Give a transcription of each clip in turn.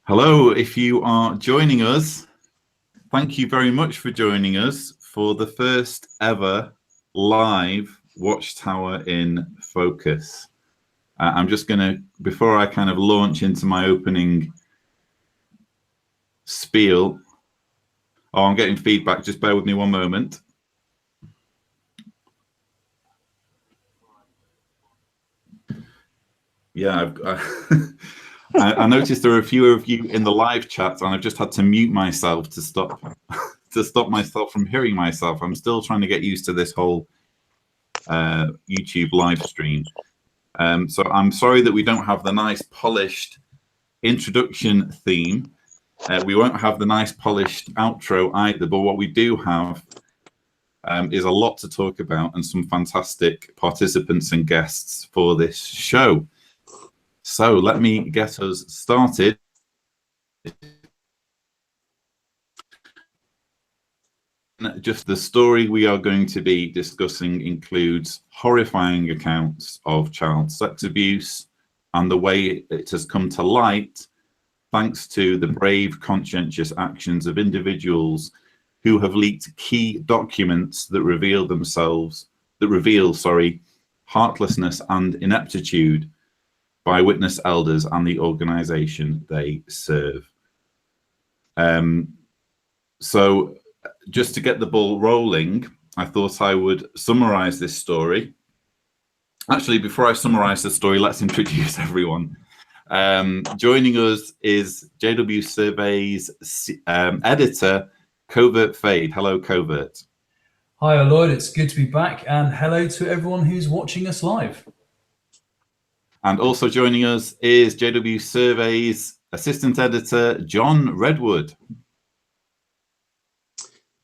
Hello, if you are joining us, thank you very much for joining us for the first ever live Watchtower in Focus. I'm just going to, before I kind of launch into my opening spiel, I'm getting feedback, just bear with me one moment. Yeah, I noticed there are a few of you in the live chat, and I've just had to mute myself to stop myself from hearing myself. I'm still trying to get used to this whole YouTube live stream. So I'm sorry that we don't have the nice polished introduction theme. We won't have the nice polished outro either, but what we do have is a lot to talk about and some fantastic participants and guests for this show. So let me get us started. Just the story we are going to be discussing includes horrifying accounts of child sex abuse and the way it has come to light thanks to the brave, conscientious actions of individuals who have leaked key documents that reveal heartlessness and ineptitude by witness elders and the organization they serve. So just to get the ball rolling, I thought I would summarize this story. Actually, before I summarize the story, let's introduce everyone. Joining us is JW Survey's editor, Covert Fade. Hello, Covert. Hi, Lloyd. It's good to be back, and hello to everyone who's watching us live. And also joining us is JW Survey's assistant editor, John Redwood.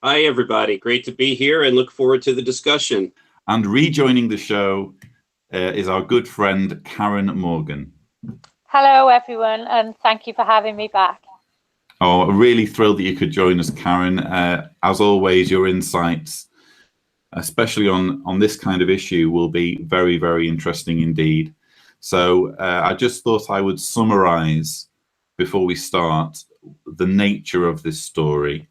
Hi, everybody. Great to be here and look forward to the discussion. And rejoining the show is our good friend, Karen Morgan. Hello, everyone, and thank you for having me back. Oh, really thrilled that you could join us, Karen. As always, your insights, especially on this kind of issue, will be very, very interesting indeed. So I just thought I would summarize before we start the nature of this story.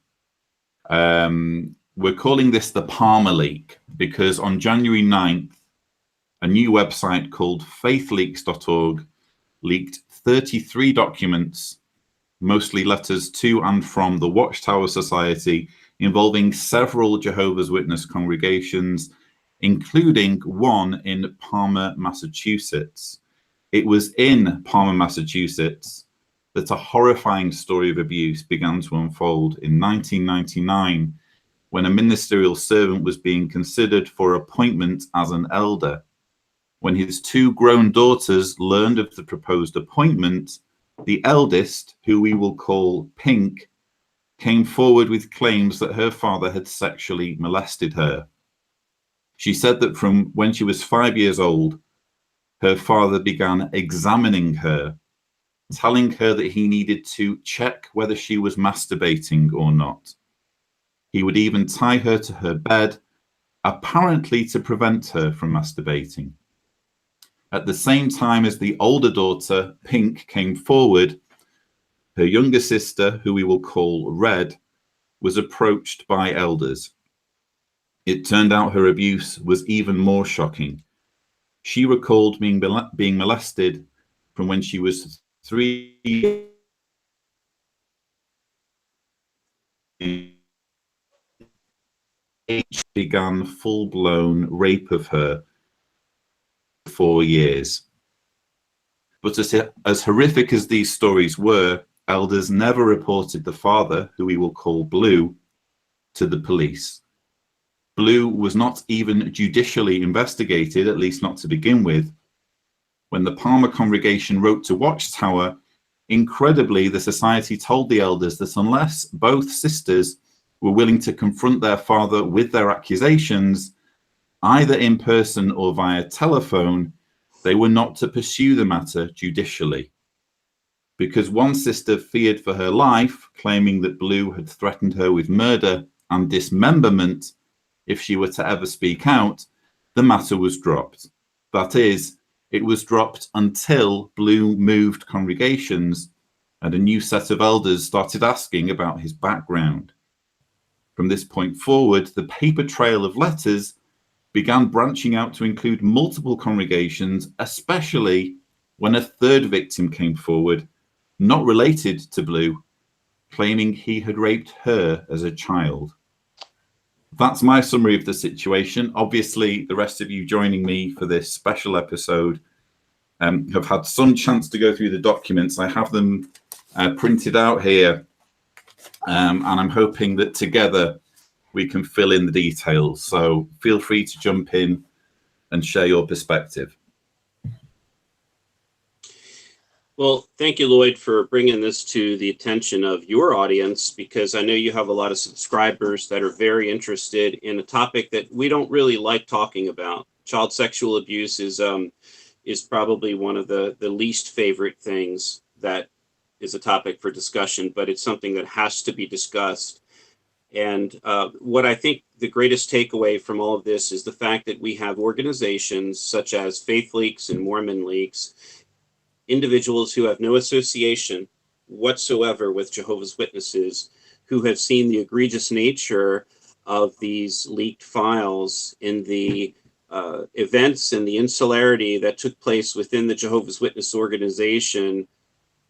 We're calling this the Palmer leak because on January 9th, a new website called faithleaks.org leaked 33 documents, mostly letters to and from the Watchtower Society, involving several Jehovah's Witness congregations, including one in Palmer, Massachusetts. It was in Palmer, Massachusetts that a horrifying story of abuse began to unfold in 1999 when a ministerial servant was being considered for appointment as an elder. When his two grown daughters learned of the proposed appointment, the eldest, who we will call Pink, came forward with claims that her father had sexually molested her. She said that from when she was 5 years old, her father began examining her, telling her that he needed to check whether she was masturbating or not. He would even tie her to her bed, apparently to prevent her from masturbating. At the same time as the older daughter, Pink, came forward, her younger sister, who we will call Red, was approached by elders. It turned out her abuse was even more shocking. She recalled being molested from when she was 3 age, began full-blown rape of her 4 years. But as horrific as these stories were, elders never reported the father, who we will call Blue, to the police. Blue was not even judicially investigated, at least not to begin with. When the Palmer congregation wrote to Watchtower, incredibly, the society told the elders that unless both sisters were willing to confront their father with their accusations, either in person or via telephone, they were not to pursue the matter judicially. Because one sister feared for her life, claiming that Blue had threatened her with murder and dismemberment if she were to ever speak out, the matter was dropped. That is, it was dropped until Blue moved congregations and a new set of elders started asking about his background. From this point forward, the paper trail of letters began branching out to include multiple congregations, especially when a third victim came forward, not related to Blue, claiming he had raped her as a child. That's my summary of the situation. Obviously, the rest of you joining me for this special episode have had some chance to go through the documents. I have them printed out here, and I'm hoping that together we can fill in the details. So feel free to jump in and share your perspective. Well, thank you, Lloyd, for bringing this to the attention of your audience, because I know you have a lot of subscribers that are very interested in a topic that we don't really like talking about. Child sexual abuse is probably one of the least favorite things that is a topic for discussion, but it's something that has to be discussed. And what I think the greatest takeaway from all of this is the fact that we have organizations such as Faith Leaks and Mormon Leaks, individuals who have no association whatsoever with Jehovah's Witnesses, who have seen the egregious nature of these leaked files in the events and the insularity that took place within the Jehovah's Witness organization.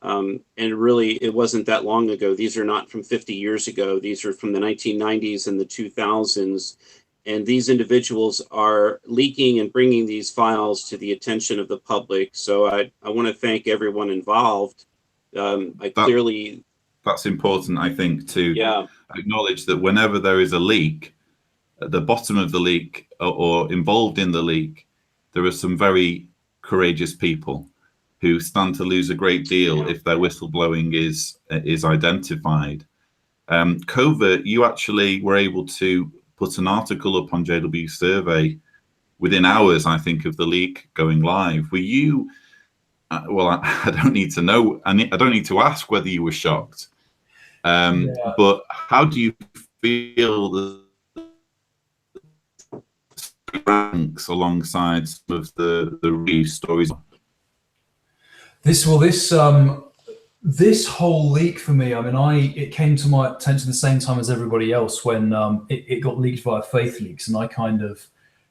And really, it wasn't that long ago. These are not from 50 years ago. These are from the 1990s and the 2000s. And these individuals are leaking and bringing these files to the attention of the public. So I want to thank everyone involved. That's important, I think, to acknowledge that whenever there is a leak, at the bottom of the leak or involved in the leak, there are some very courageous people who stand to lose a great deal if their whistleblowing is identified. Covert, you actually were able to put an article up on JW Survey within hours, I think, of the leak going live. Were you, well, I don't need to know, I don't need to ask whether you were shocked, but how do you feel the ranks alongside some of the real stories? This whole leak for me, I mean, it came to my attention the same time as everybody else when it got leaked via Faith Leaks, and I kind of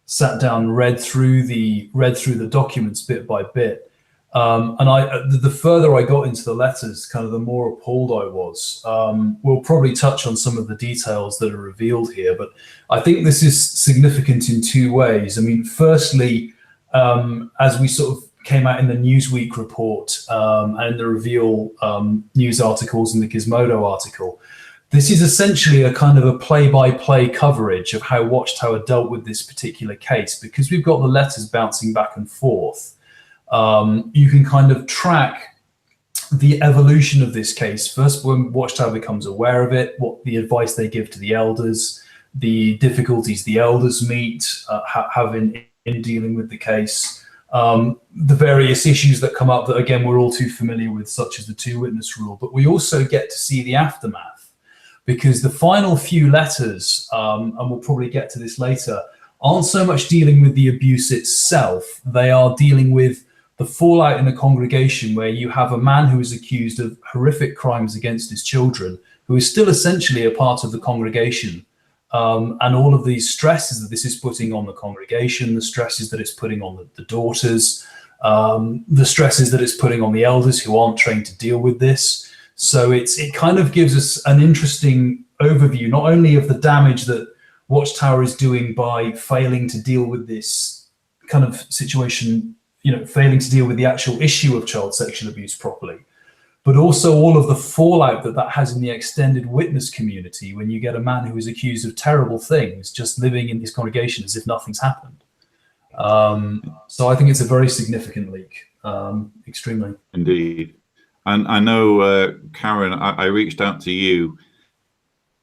sat down and read through the documents bit by bit. And the further I got into the letters, kind of the more appalled I was. We'll probably touch on some of the details that are revealed here, but I think this is significant in two ways. I mean, firstly, as we sort of came out in the Newsweek report and the Reveal news articles and the Gizmodo article, this is essentially a kind of a play-by-play coverage of how Watchtower dealt with this particular case. Because we've got the letters bouncing back and forth, you can kind of track the evolution of this case. First, when Watchtower becomes aware of it, what the advice they give to the elders, the difficulties the elders meet, have in dealing with the case, the various issues that come up that, again, we're all too familiar with, such as the two-witness rule. But we also get to see the aftermath, because the final few letters, and we'll probably get to this later, aren't so much dealing with the abuse itself. They are dealing with the fallout in the congregation, where you have a man who is accused of horrific crimes against his children, who is still essentially a part of the congregation. And all of these stresses that this is putting on the congregation, the stresses that it's putting on the daughters, the stresses that it's putting on the elders who aren't trained to deal with this. So it kind of gives us an interesting overview, not only of the damage that Watchtower is doing by failing to deal with this kind of situation, failing to deal with the actual issue of child sexual abuse properly, but also all of the fallout that has in the extended witness community when you get a man who is accused of terrible things just living in his congregation as if nothing's happened. So I think it's a very significant leak, extremely. Indeed. And I know, Karen, I reached out to you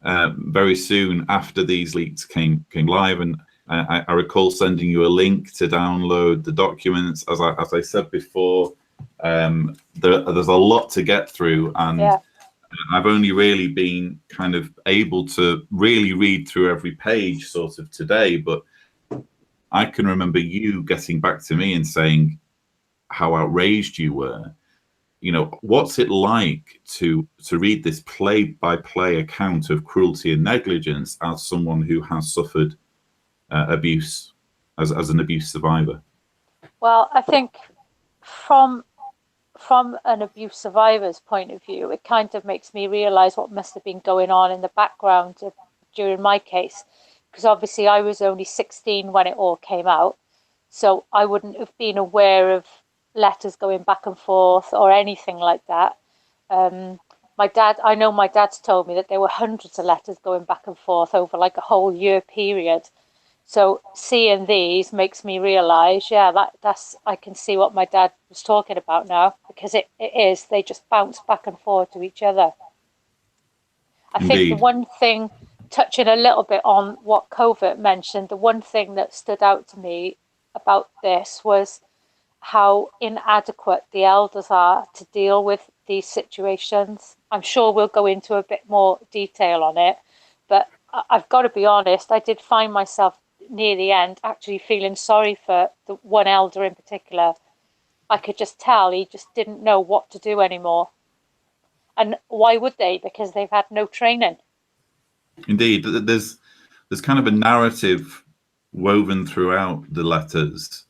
very soon after these leaks came live, and I recall sending you a link to download the documents. As I said before, there's a lot to get through, and I've only really been kind of able to really read through every page sort of today, but I can remember you getting back to me and saying how outraged you were. you know, what's it like to read this play-by-play account of cruelty and negligence as someone who has suffered abuse, as an abuse survivor? Well, I think from an abuse survivor's point of view, it kind of makes me realize what must have been going on in the background during my case, because obviously I was only 16 when it all came out, so I wouldn't have been aware of letters going back and forth or anything like that. I know my dad's told me that there were hundreds of letters going back and forth over like a whole year period. So seeing these makes me realise, that's I can see what my dad was talking about now, because it is, they just bounce back and forth to each other. I Indeed. think the one thing, touching a little bit on what Covert mentioned, the one thing that stood out to me about this was how inadequate the elders are to deal with these situations. I'm sure we'll go into a bit more detail on it, but I've got to be honest, I did find myself near the end actually feeling sorry for the one elder in particular. I could just tell he just didn't know what to do anymore. And why would they? Because they've had no training. Indeed, there's kind of a narrative woven throughout the letters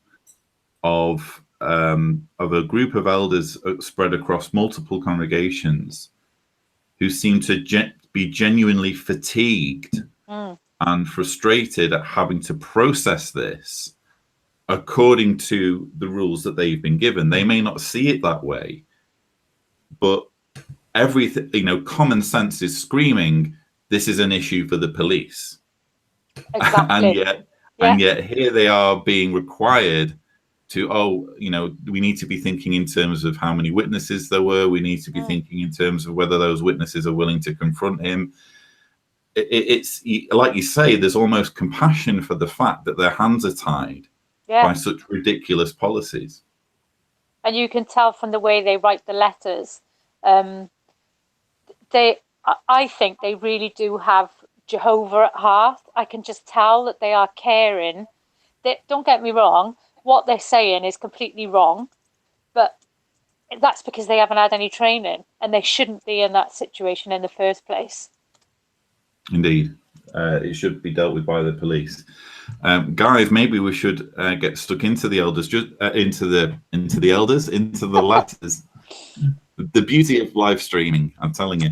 of a group of elders spread across multiple congregations who seem to be genuinely fatigued and frustrated at having to process this according to the rules that they've been given. They may not see it that way, but everything, you know, common sense is screaming, this is an issue for the police. Exactly. and yet here they are being required to, you know, we need to be thinking in terms of how many witnesses there were. We need to be thinking in terms of whether those witnesses are willing to confront him. It's like you say, there's almost compassion for the fact that their hands are tied by such ridiculous policies. And you can tell from the way they write the letters, I think they really do have Jehovah at heart. I can just tell that they are caring. Don't get me wrong, what they're saying is completely wrong, but that's because they haven't had any training and they shouldn't be in that situation in the first place. Indeed, it should be dealt with by the police. Guys, maybe we should get stuck into the elders, into the letters. The beauty of live streaming, I'm telling you.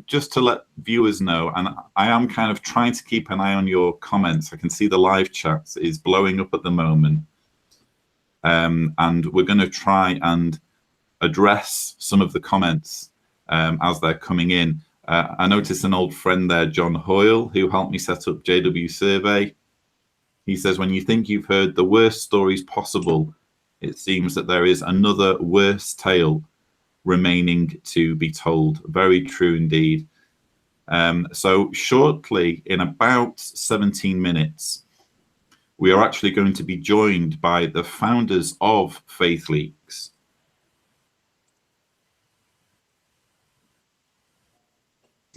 Just to let viewers know, and I am kind of trying to keep an eye on your comments. I can see the live chat is blowing up at the moment, and we're going to try and address some of the comments as they're coming in. I noticed an old friend there, John Hoyle, who helped me set up JW Survey. He says, when you think you've heard the worst stories possible, it seems that there is another worse tale remaining to be told. Very true indeed. So shortly, in about 17 minutes, we are actually going to be joined by the founders of Faith Leaks.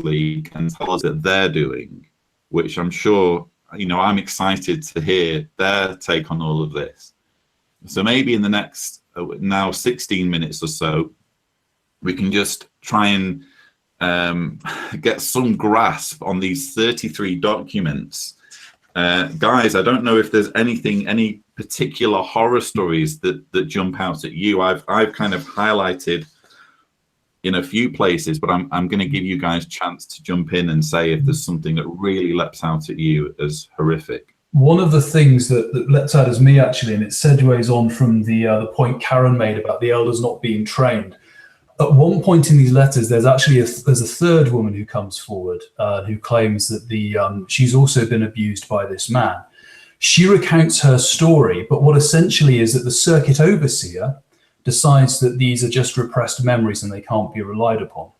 League, and tell us that they're doing, which I'm sure, you know, I'm excited to hear their take on all of this. So maybe in the next now 16 minutes or so, we can just try and get some grasp on these 33 documents. Guys, I don't know if there's any particular horror stories that jump out at you. I've kind of highlighted in a few places, but I'm going to give you guys a chance to jump in and say if there's something that really leaps out at you as horrific. One of the things that leapt out as me, actually, and it segues on from the point Karen made about the elders not being trained. At one point in these letters, there's actually there's a third woman who comes forward who claims that she's also been abused by this man. She recounts her story, but what essentially is that the circuit overseer decides that these are just repressed memories and they can't be relied upon.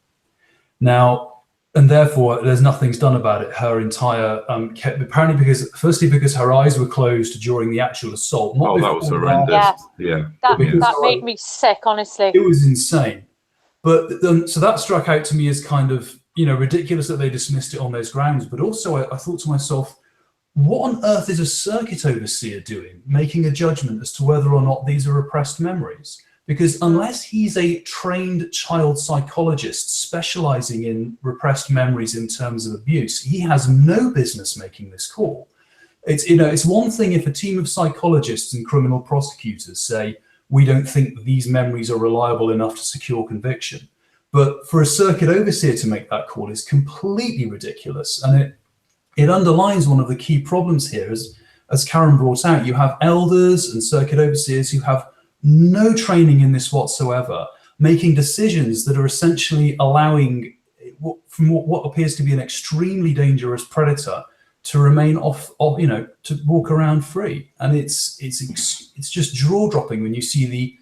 Now, and therefore, there's nothing's done about it. Her entire apparently because her eyes were closed during the actual assault. That was horrendous. That made me sick, honestly. It was insane. But so that struck out to me as kind of, you know, ridiculous that they dismissed it on those grounds. But also, I thought to myself, what on earth is a circuit overseer doing, making a judgment as to whether or not these are repressed memories? Because unless he's a trained child psychologist specializing in repressed memories in terms of abuse, he has no business making this call. It's one thing if a team of psychologists and criminal prosecutors say, we don't think that these memories are reliable enough to secure conviction. But for a circuit overseer to make that call is completely ridiculous. And it underlines one of the key problems here. As Karen brought out, you have elders and circuit overseers who have no training in this whatsoever, making decisions that are essentially allowing from what appears to be an extremely dangerous predator to remain to walk around free. And it's just jaw dropping when you see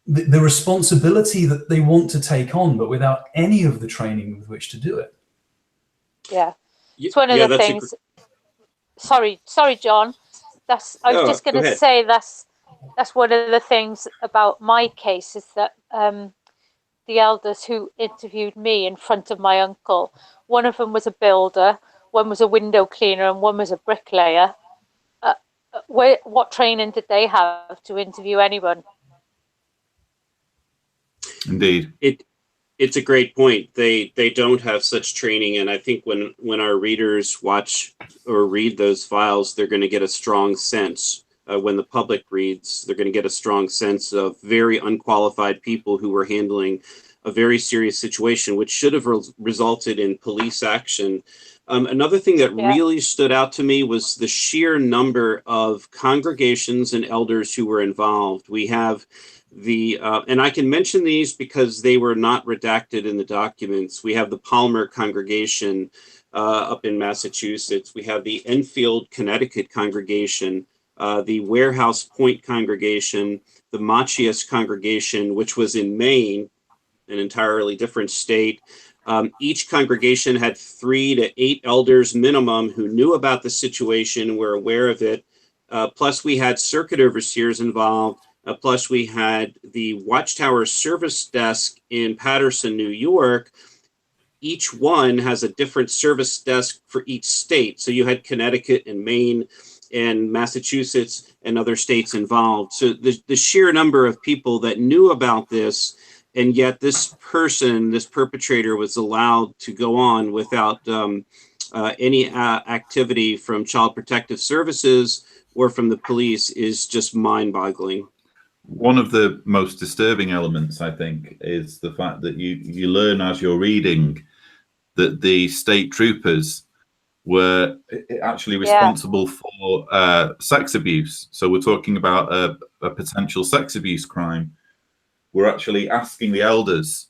the responsibility that they want to take on, but without any of the training with which to do it. Yeah, it's one of the things. Sorry, John. I was just going to say that's one of the things about my case is that the elders who interviewed me in front of my uncle, one of them was a builder, one was a window cleaner, and one was a bricklayer. What training did they have to interview anyone? Indeed. It's a great point. They don't have such training, and I think when our readers watch or read those files, they're going to get a strong sense. When the public reads, they're going to get a strong sense of very unqualified people who were handling a very serious situation, which should have resulted in police action. Another thing that really stood out to me was the sheer number of congregations and elders who were involved. We have and I can mention these because they were not redacted in the documents. We have the Palmer congregation up in Massachusetts. We have the Enfield, Connecticut congregation, the Warehouse Point congregation, the Machias congregation, which was in Maine, an entirely different state. Each congregation had 3 to 8 elders minimum who knew about the situation, were aware of it. Plus we had circuit overseers involved. Plus we had the Watchtower service desk in Paterson, New York. Each one has a different service desk for each state. So you had Connecticut and Maine and Massachusetts and other states involved. So the sheer number of people that knew about this, and yet this perpetrator was allowed to go on without any activity from Child Protective Services or from the police is just mind-boggling. One of the most disturbing elements, I think, is the fact that you learn as you're reading that the state troopers were actually responsible for sex abuse. So we're talking about a potential sex abuse crime. We're actually asking the elders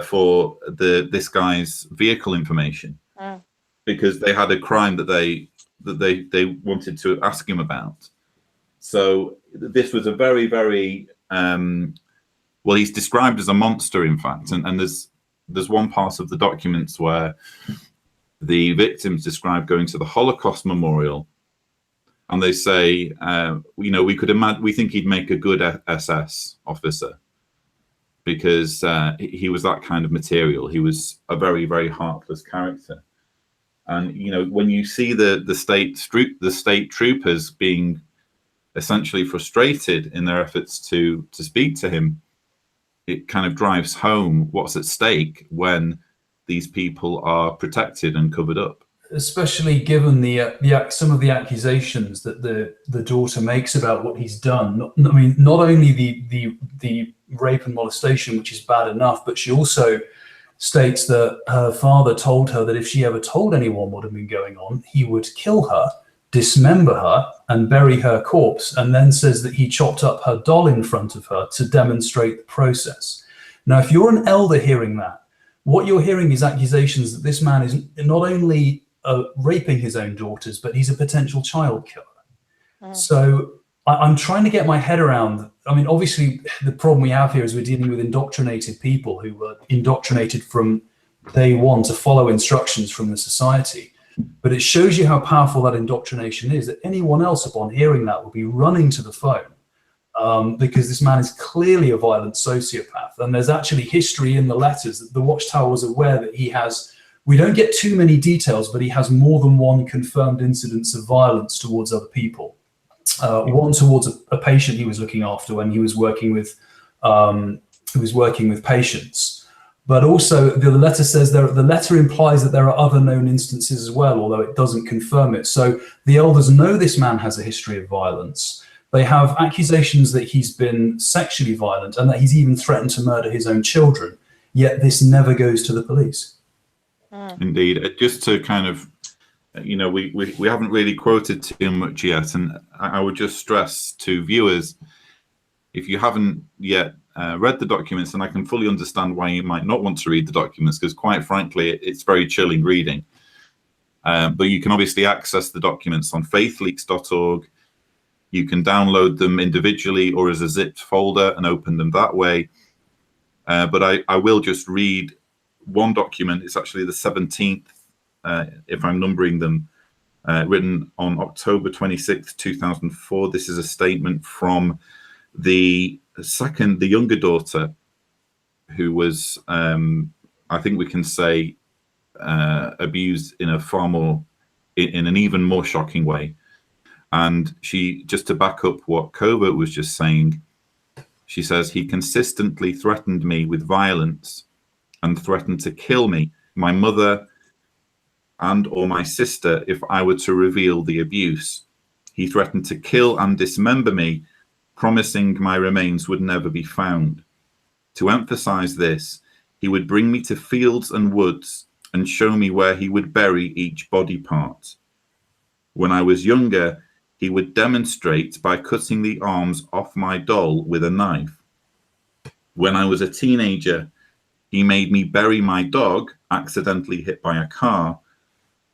for this guy's vehicle information because they had a crime that they wanted to ask him about. So this was a very, very he's described as a monster, in fact, and there's one part of the documents where the victims describe going to the Holocaust Memorial, and they say, we think he'd make a good SS officer because he was that kind of material. He was a very, very heartless character. And when you see the state troopers being essentially frustrated in their efforts to speak to him, it kind of drives home what's at stake when these people are protected and covered up. Especially given some of the accusations that the daughter makes about what he's done. Not only the rape and molestation, which is bad enough, but she also states that her father told her that if she ever told anyone what had been going on, he would kill her, dismember her, and bury her corpse, and then says that he chopped up her doll in front of her to demonstrate the process. Now, if you're an elder hearing that, what you're hearing is accusations that this man is not only raping his own daughters, but he's a potential child killer. So I'm trying to get my head around. Obviously, the problem we have here is we're dealing with indoctrinated people who were indoctrinated from day one to follow instructions from the society. But it shows you how powerful that indoctrination is, that anyone else upon hearing that will be running to the phone because this man is clearly a violent sociopath. And there's actually history in the letters that the Watchtower was aware that he has We don't get too many details, but he has more than one confirmed incidence of violence towards other people. One towards a patient he was looking after when he was working with patients. But also, the letter says the letter implies that there are other known instances as well, although it doesn't confirm it. So the elders know this man has a history of violence. They have accusations that he's been sexually violent and that he's even threatened to murder his own children. Yet this never goes to the police. Indeed. Just to kind of, we haven't really quoted too much yet, and I would just stress to viewers, if you haven't yet read the documents, and I can fully understand why you might not want to read the documents, because quite frankly, it's very chilling reading. But you can obviously access the documents on faithleaks.org. You can download them individually or as a zipped folder and open them that way. But I will just read one document. It's actually the 17th, if I'm numbering them, written on October 26th, 2004. This is a statement from the younger daughter, who was, I think we can say, abused in in an even more shocking way. And she, just to back up what Covert was just saying, she says, he consistently threatened me with violence and threatened to kill me, my mother, and or my sister if I were to reveal the abuse. He threatened to kill and dismember me, promising my remains would never be found. To emphasize this, he would bring me to fields and woods and show me where he would bury each body part. When I was younger, he would demonstrate by cutting the arms off my doll with a knife. When I was a teenager, he made me bury my dog, accidentally hit by a car,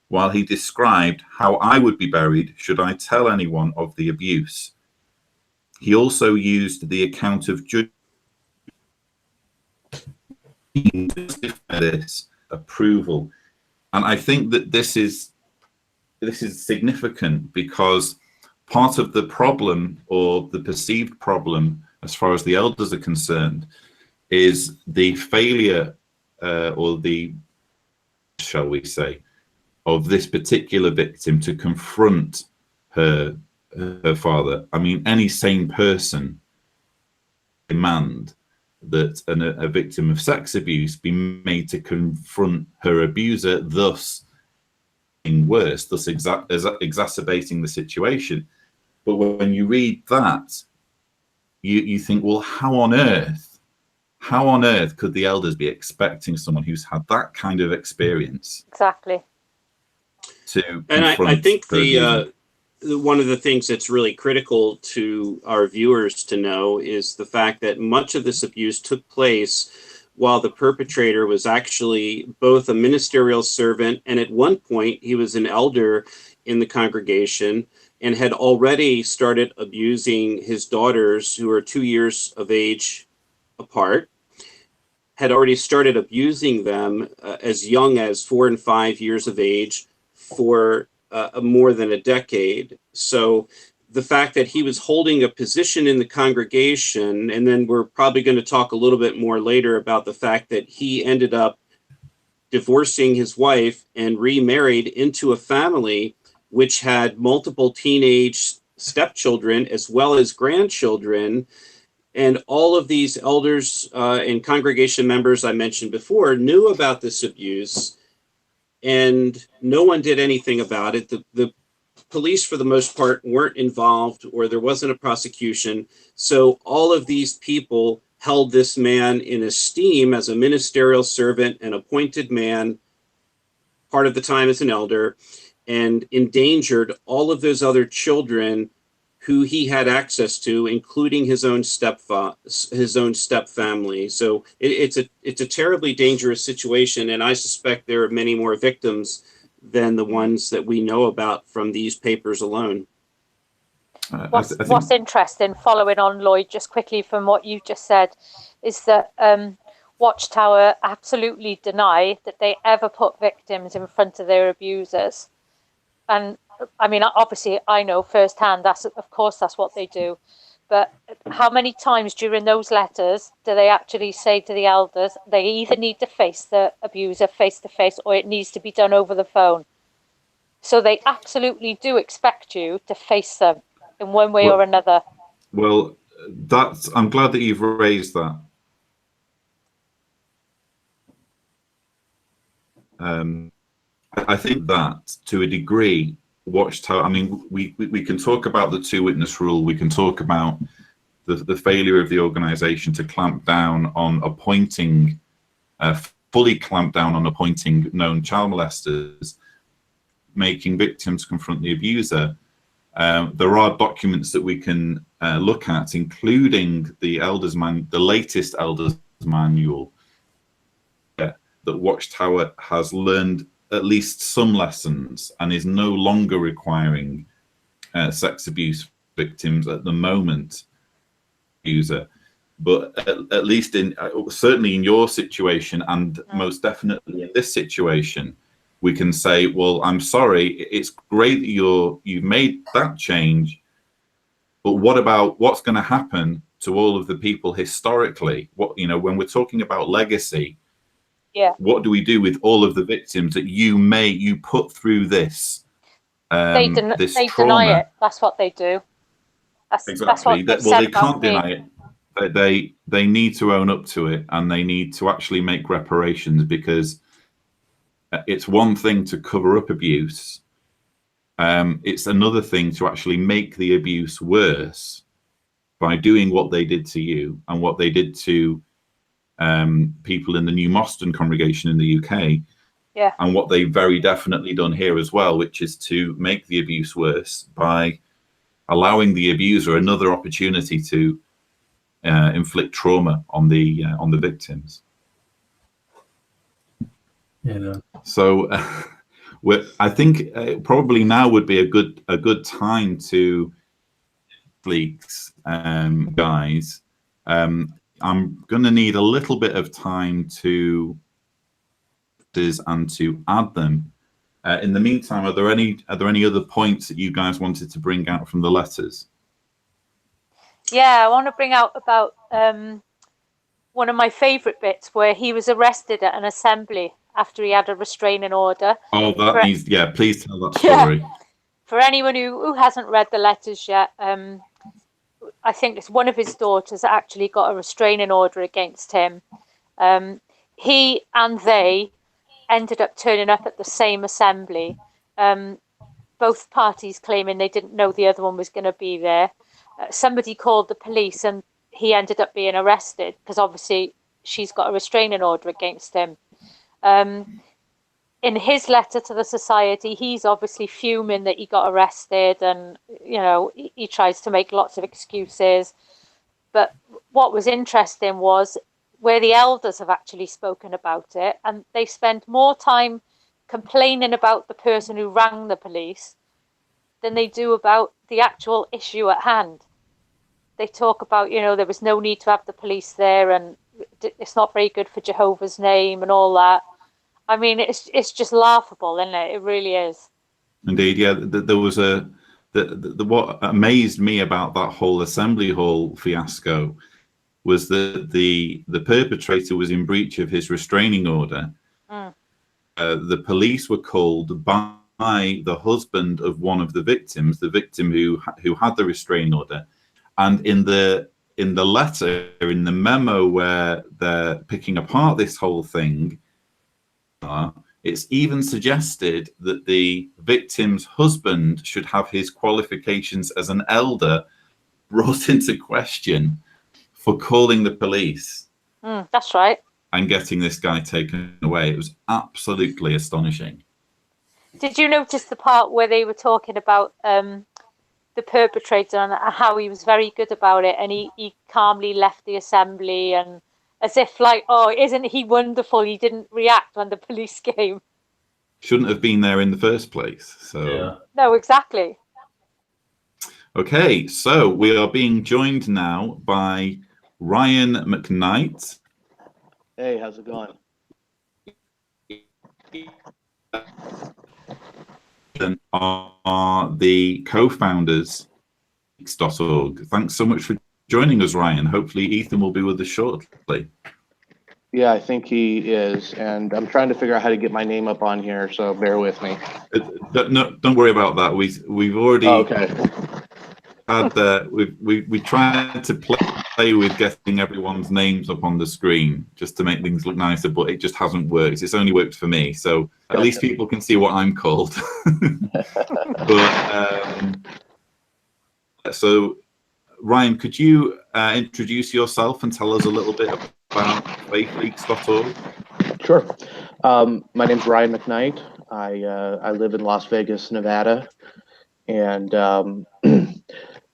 while he described how I would be buried should I tell anyone of the abuse. He also used the account of this approval. And I think that this is significant, because part of the problem, or the perceived problem as far as the elders are concerned, is the failure or the, shall we say, of this particular victim to confront her father. I mean, any sane person demand that a victim of sex abuse be made to confront her abuser, thus being worse, thus exacerbating the situation. But when you read that, you think, well, how on earth could the elders be expecting someone who's had that kind of experience? Exactly. And I think one of the things that's really critical to our viewers to know is the fact that much of this abuse took place while the perpetrator was actually both a ministerial servant, and at one point he was an elder in the congregation, and had already started abusing his daughters, who are 2 years of age apart, had already started abusing them as young as 4 and 5 years of age for more than a decade. So the fact that he was holding a position in the congregation, and then we're probably going to talk a little bit more later about the fact that he ended up divorcing his wife and remarried into a family which had multiple teenage stepchildren as well as grandchildren. And all of these elders and congregation members I mentioned before knew about this abuse, and no one did anything about it. The police, for the most part, weren't involved, or there wasn't a prosecution. So all of these people held this man in esteem as a ministerial servant, an appointed man, part of the time as an elder, and endangered all of those other children who he had access to, including his own step family. So it's a terribly dangerous situation, and I suspect there are many more victims than the ones that we know about from these papers alone. What's interesting, following on, Lloyd, just quickly from what you just said, is that Watchtower absolutely deny that they ever put victims in front of their abusers. And I mean, obviously, I know firsthand that's what they do. But how many times during those letters do they actually say to the elders they either need to face the abuser face to face, or it needs to be done over the phone? So they absolutely do expect you to face them in one way or another. Well, I'm glad that you've raised that. I think that to a degree, Watchtower, I mean, we can talk about the two-witness rule. We can talk about the failure of the organization to clamp down on appointing, fully clamp down on appointing known child molesters, making victims confront the abuser. There are documents that we can look at, including the latest Elders Manual, that Watchtower has learned at least some lessons and is no longer requiring sex abuse victims at the moment. User, but at least in certainly in your situation, and most definitely in this situation, we can say, well, I'm sorry, it's great that you've made that change, but what about what's going to happen to all of the people historically? What, you know, when we're talking about legacy, what do we do with all of the victims that you put through this? They trauma? deny it. That's what they do. Exactly. That's well, they can't deny it. They need to own up to it, and they need to actually make reparations, because it's one thing to cover up abuse. It's another thing to actually make the abuse worse by doing what they did to you and what they did to people in the New Moston congregation in the UK. Yeah. And what they've very definitely done here as well, which is to make the abuse worse by allowing the abuser another opportunity to inflict trauma on the victims. Yeah. So I think probably now would be a good time to leaks, guys. I'm going to need a little bit of time to add them. In the meantime, are there any other points that you guys wanted to bring out from the letters? Yeah, I want to bring out about one of my favourite bits where he was arrested at an assembly after he had a restraining order. Oh, that needs, yeah, please tell that story. Yeah. For anyone who hasn't read the letters yet, I think it's one of his daughters actually got a restraining order against him. He and they ended up turning up at the same assembly, both parties claiming they didn't know the other one was going to be there. Somebody called the police and he ended up being arrested because obviously she's got a restraining order against him. In his letter to the society, he's obviously fuming that he got arrested, and you know he tries to make lots of excuses. But what was interesting was where the elders have actually spoken about it, and they spend more time complaining about the person who rang the police than they do about the actual issue at hand. They talk about, you know, there was no need to have the police there, and it's not very good for Jehovah's name and all that. I mean, it's just laughable, isn't it? It really is. Indeed, yeah. There was what amazed me about that whole assembly hall fiasco was that the perpetrator was in breach of his restraining order. The police were called by the husband of one of the victims, the victim who had the restraining order, and in the letter, in the memo where they're picking apart this whole thing, it's even suggested that the victim's husband should have his qualifications as an elder brought into question for calling the police. That's right. And getting this guy taken away. It was absolutely astonishing. Did you notice the part where they were talking about the perpetrator and how he was very good about it, and he calmly left the assembly, and as if like, oh, isn't he wonderful? He didn't react when the police came. Shouldn't have been there in the first place. So Yeah. No, exactly. Okay, so we are being joined now by Ryan McKnight. Hey, how's it going? Are the co-founders faithleaks.org. Thanks so much for joining us, Ryan. Hopefully Ethan will be with us shortly. Yeah, I think he is, and I'm trying to figure out how to get my name up on here, so bear with me. Don't worry about that. We've already Okay. had we tried to play with getting everyone's names up on the screen just to make things look nicer, but it just hasn't worked. It's only worked for me, so at least people can see what I'm called. But so Ryan, could you introduce yourself and tell us a little bit about faithleaks.org? Sure. My name's Ryan McKnight. I live in Las Vegas, Nevada, and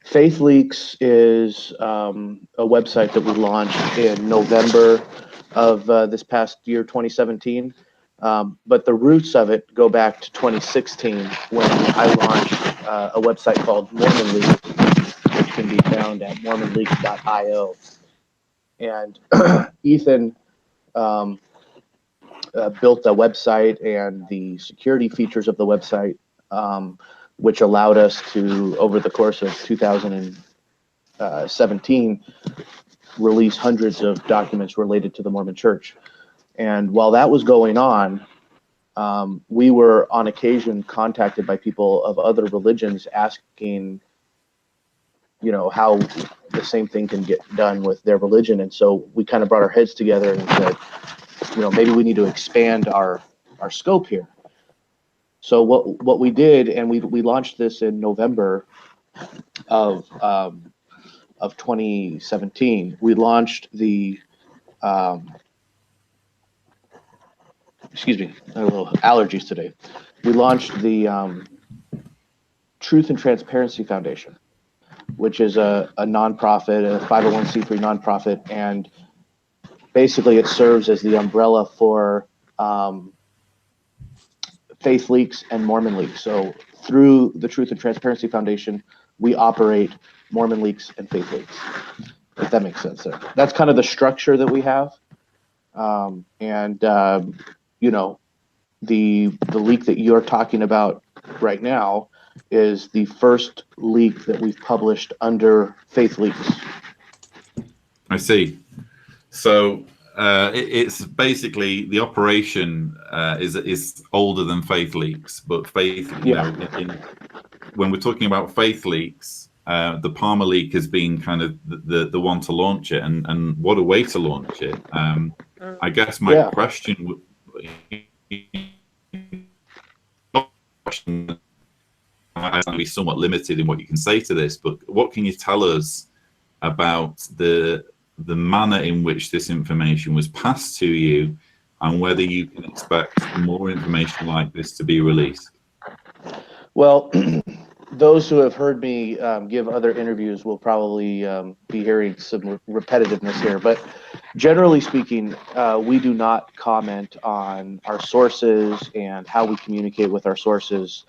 FaithLeaks is a website that we launched in November of this past year, 2017. But the roots of it go back to 2016 when I launched a website called Mormon Leaks, which can be found at mormonleaks.io. And Ethan built a website and the security features of the website, which allowed us to, over the course of 2017, release hundreds of documents related to the Mormon Church. And while that was going on, we were on occasion contacted by people of other religions asking, how the same thing can get done with their religion. And so we kind of brought our heads together and said, maybe we need to expand our scope here. So what we did, and we launched this in November of 2017. We launched the excuse me, I have a little allergies today. We launched the Truth and Transparency Foundation, which is a nonprofit, a 501c3 nonprofit, and basically it serves as the umbrella for Faith Leaks and Mormon Leaks. So through the Truth and Transparency Foundation, we operate Mormon Leaks and Faith Leaks, if that makes sense there. That's kind of the structure that we have. The leak that you're talking about right now is the first leak that we've published under Faith Leaks. I see. So it's basically the operation is older than Faith Leaks, but when we're talking about Faith Leaks, the Palmer leak has been kind of the one to launch it, and what a way to launch it. I guess my question would be somewhat limited in what you can say to this, but what can you tell us about the manner in which this information was passed to you, and whether you can expect more information like this to be released? Well, those who have heard me give other interviews will probably be hearing some repetitiveness here, but generally speaking, we do not comment on our sources and how we communicate with our sources,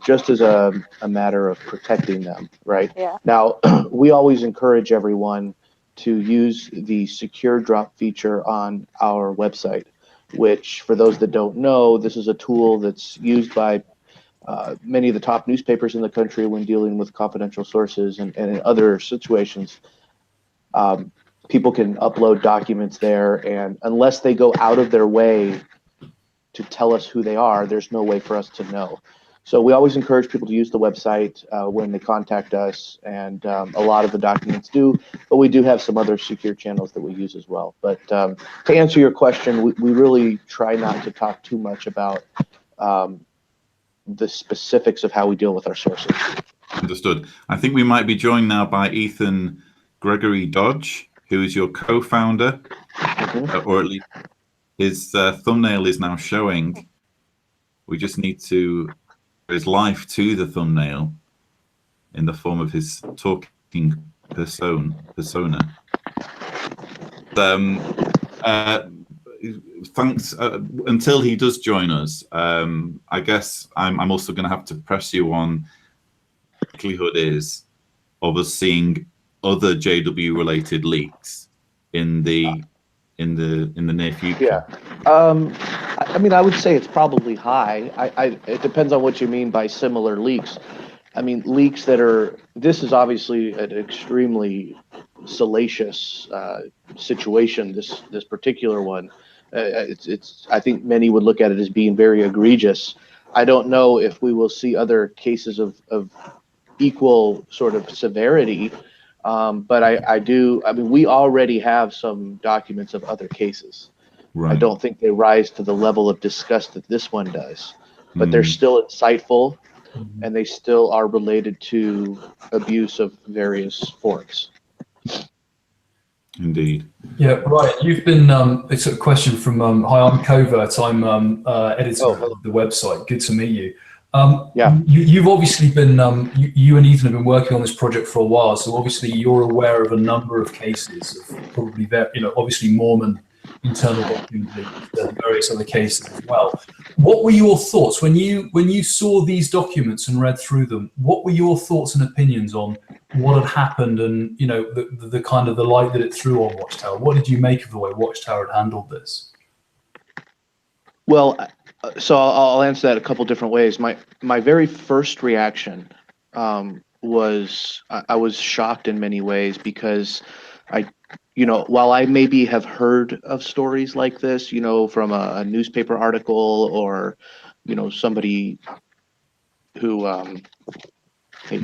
just as a matter of protecting them, right? Yeah. Now, we always encourage everyone to use the secure drop feature on our website, which, for those that don't know, this is a tool that's used by many of the top newspapers in the country when dealing with confidential sources and in other situations. People can upload documents there, and unless they go out of their way to tell us who they are, there's no way for us to know. So we always encourage people to use the website when they contact us, and a lot of the documents do, but we do have some other secure channels that we use as well. But to answer your question, we really try not to talk too much about the specifics of how we deal with our sources. Understood. I think we might be joined now by Ethan Gregory Dodge, who is your co-founder, or at least his thumbnail is now showing. We just need to his life to the thumbnail in the form of his talking persona. Thanks. Until he does join us, I guess I'm also going to have to press you on the likelihood is of us seeing other JW related leaks in the near future. Yeah. I mean, I would say it's probably high. It depends on what you mean by similar leaks. I mean, leaks that are, this is obviously an extremely salacious situation, this particular one. I think many would look at it as being very egregious. I don't know if we will see other cases of equal sort of severity, but I mean, we already have some documents of other cases. Right. I don't think they rise to the level of disgust that this one does, but they're Mm. still insightful, and they still are related to abuse of various forms. Indeed. Yeah, right. You've been, it's a question from, hi, I'm Covert. I'm editor of the website. Good to meet you. Yeah. You've obviously been, you and Ethan have been working on this project for a while, so obviously you're aware of a number of cases of probably, obviously Mormon internal document leaks and various other cases as well. What were your thoughts when you saw these documents and read through them? What were your thoughts and opinions on what had happened, and the kind of the light that it threw on Watchtower? What did you make of the way Watchtower had handled this? Well, so I'll answer that a couple different ways. My very first reaction was I was shocked in many ways, because while I maybe have heard of stories like this, from a newspaper article, or somebody who hey,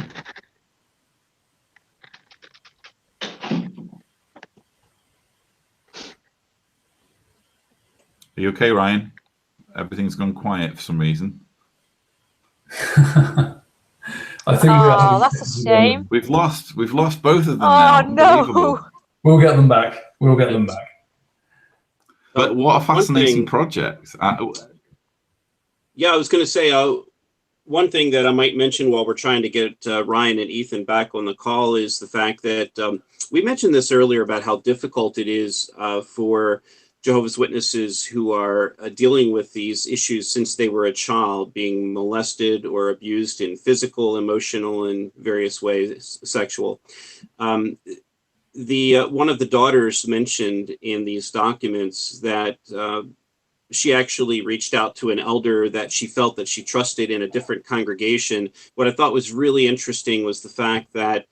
Are you okay, Ryan? Everything's gone quiet for some reason. I think that's a shame. We've lost both of them Oh, now. no. Unbelievable. We'll get them back. We'll get them back. But what a fascinating thing- project. Yeah, I was going to say, one thing that I might mention while we're trying to get Ryan and Ethan back on the call is the fact that we mentioned this earlier about how difficult it is for Jehovah's Witnesses who are dealing with these issues since they were a child, being molested or abused in physical, emotional, and various ways, sexual. One of the daughters mentioned in these documents that she actually reached out to an elder that she felt that she trusted in a different congregation. What I thought was really interesting was the fact that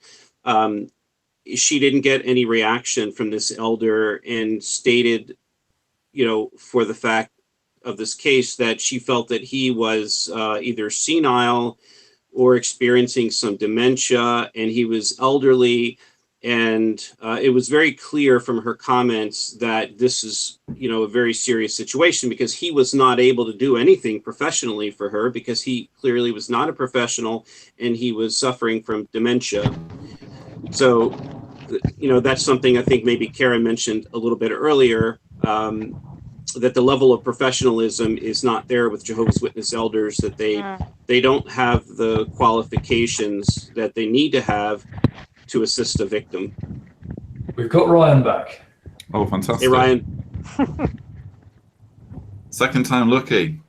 she didn't get any reaction from this elder, and stated, for the fact of this case, that she felt that he was either senile or experiencing some dementia, and he was elderly. And it was very clear from her comments that this is, a very serious situation, because he was not able to do anything professionally for her, because he clearly was not a professional, and he was suffering from dementia. So, that's something I think maybe Karen mentioned a little bit earlier, that the level of professionalism is not there with Jehovah's Witness elders, that they don't have the qualifications that they need to have to assist a victim. We've got Ryan back. Oh, fantastic. Hey, Ryan. Second time lucky.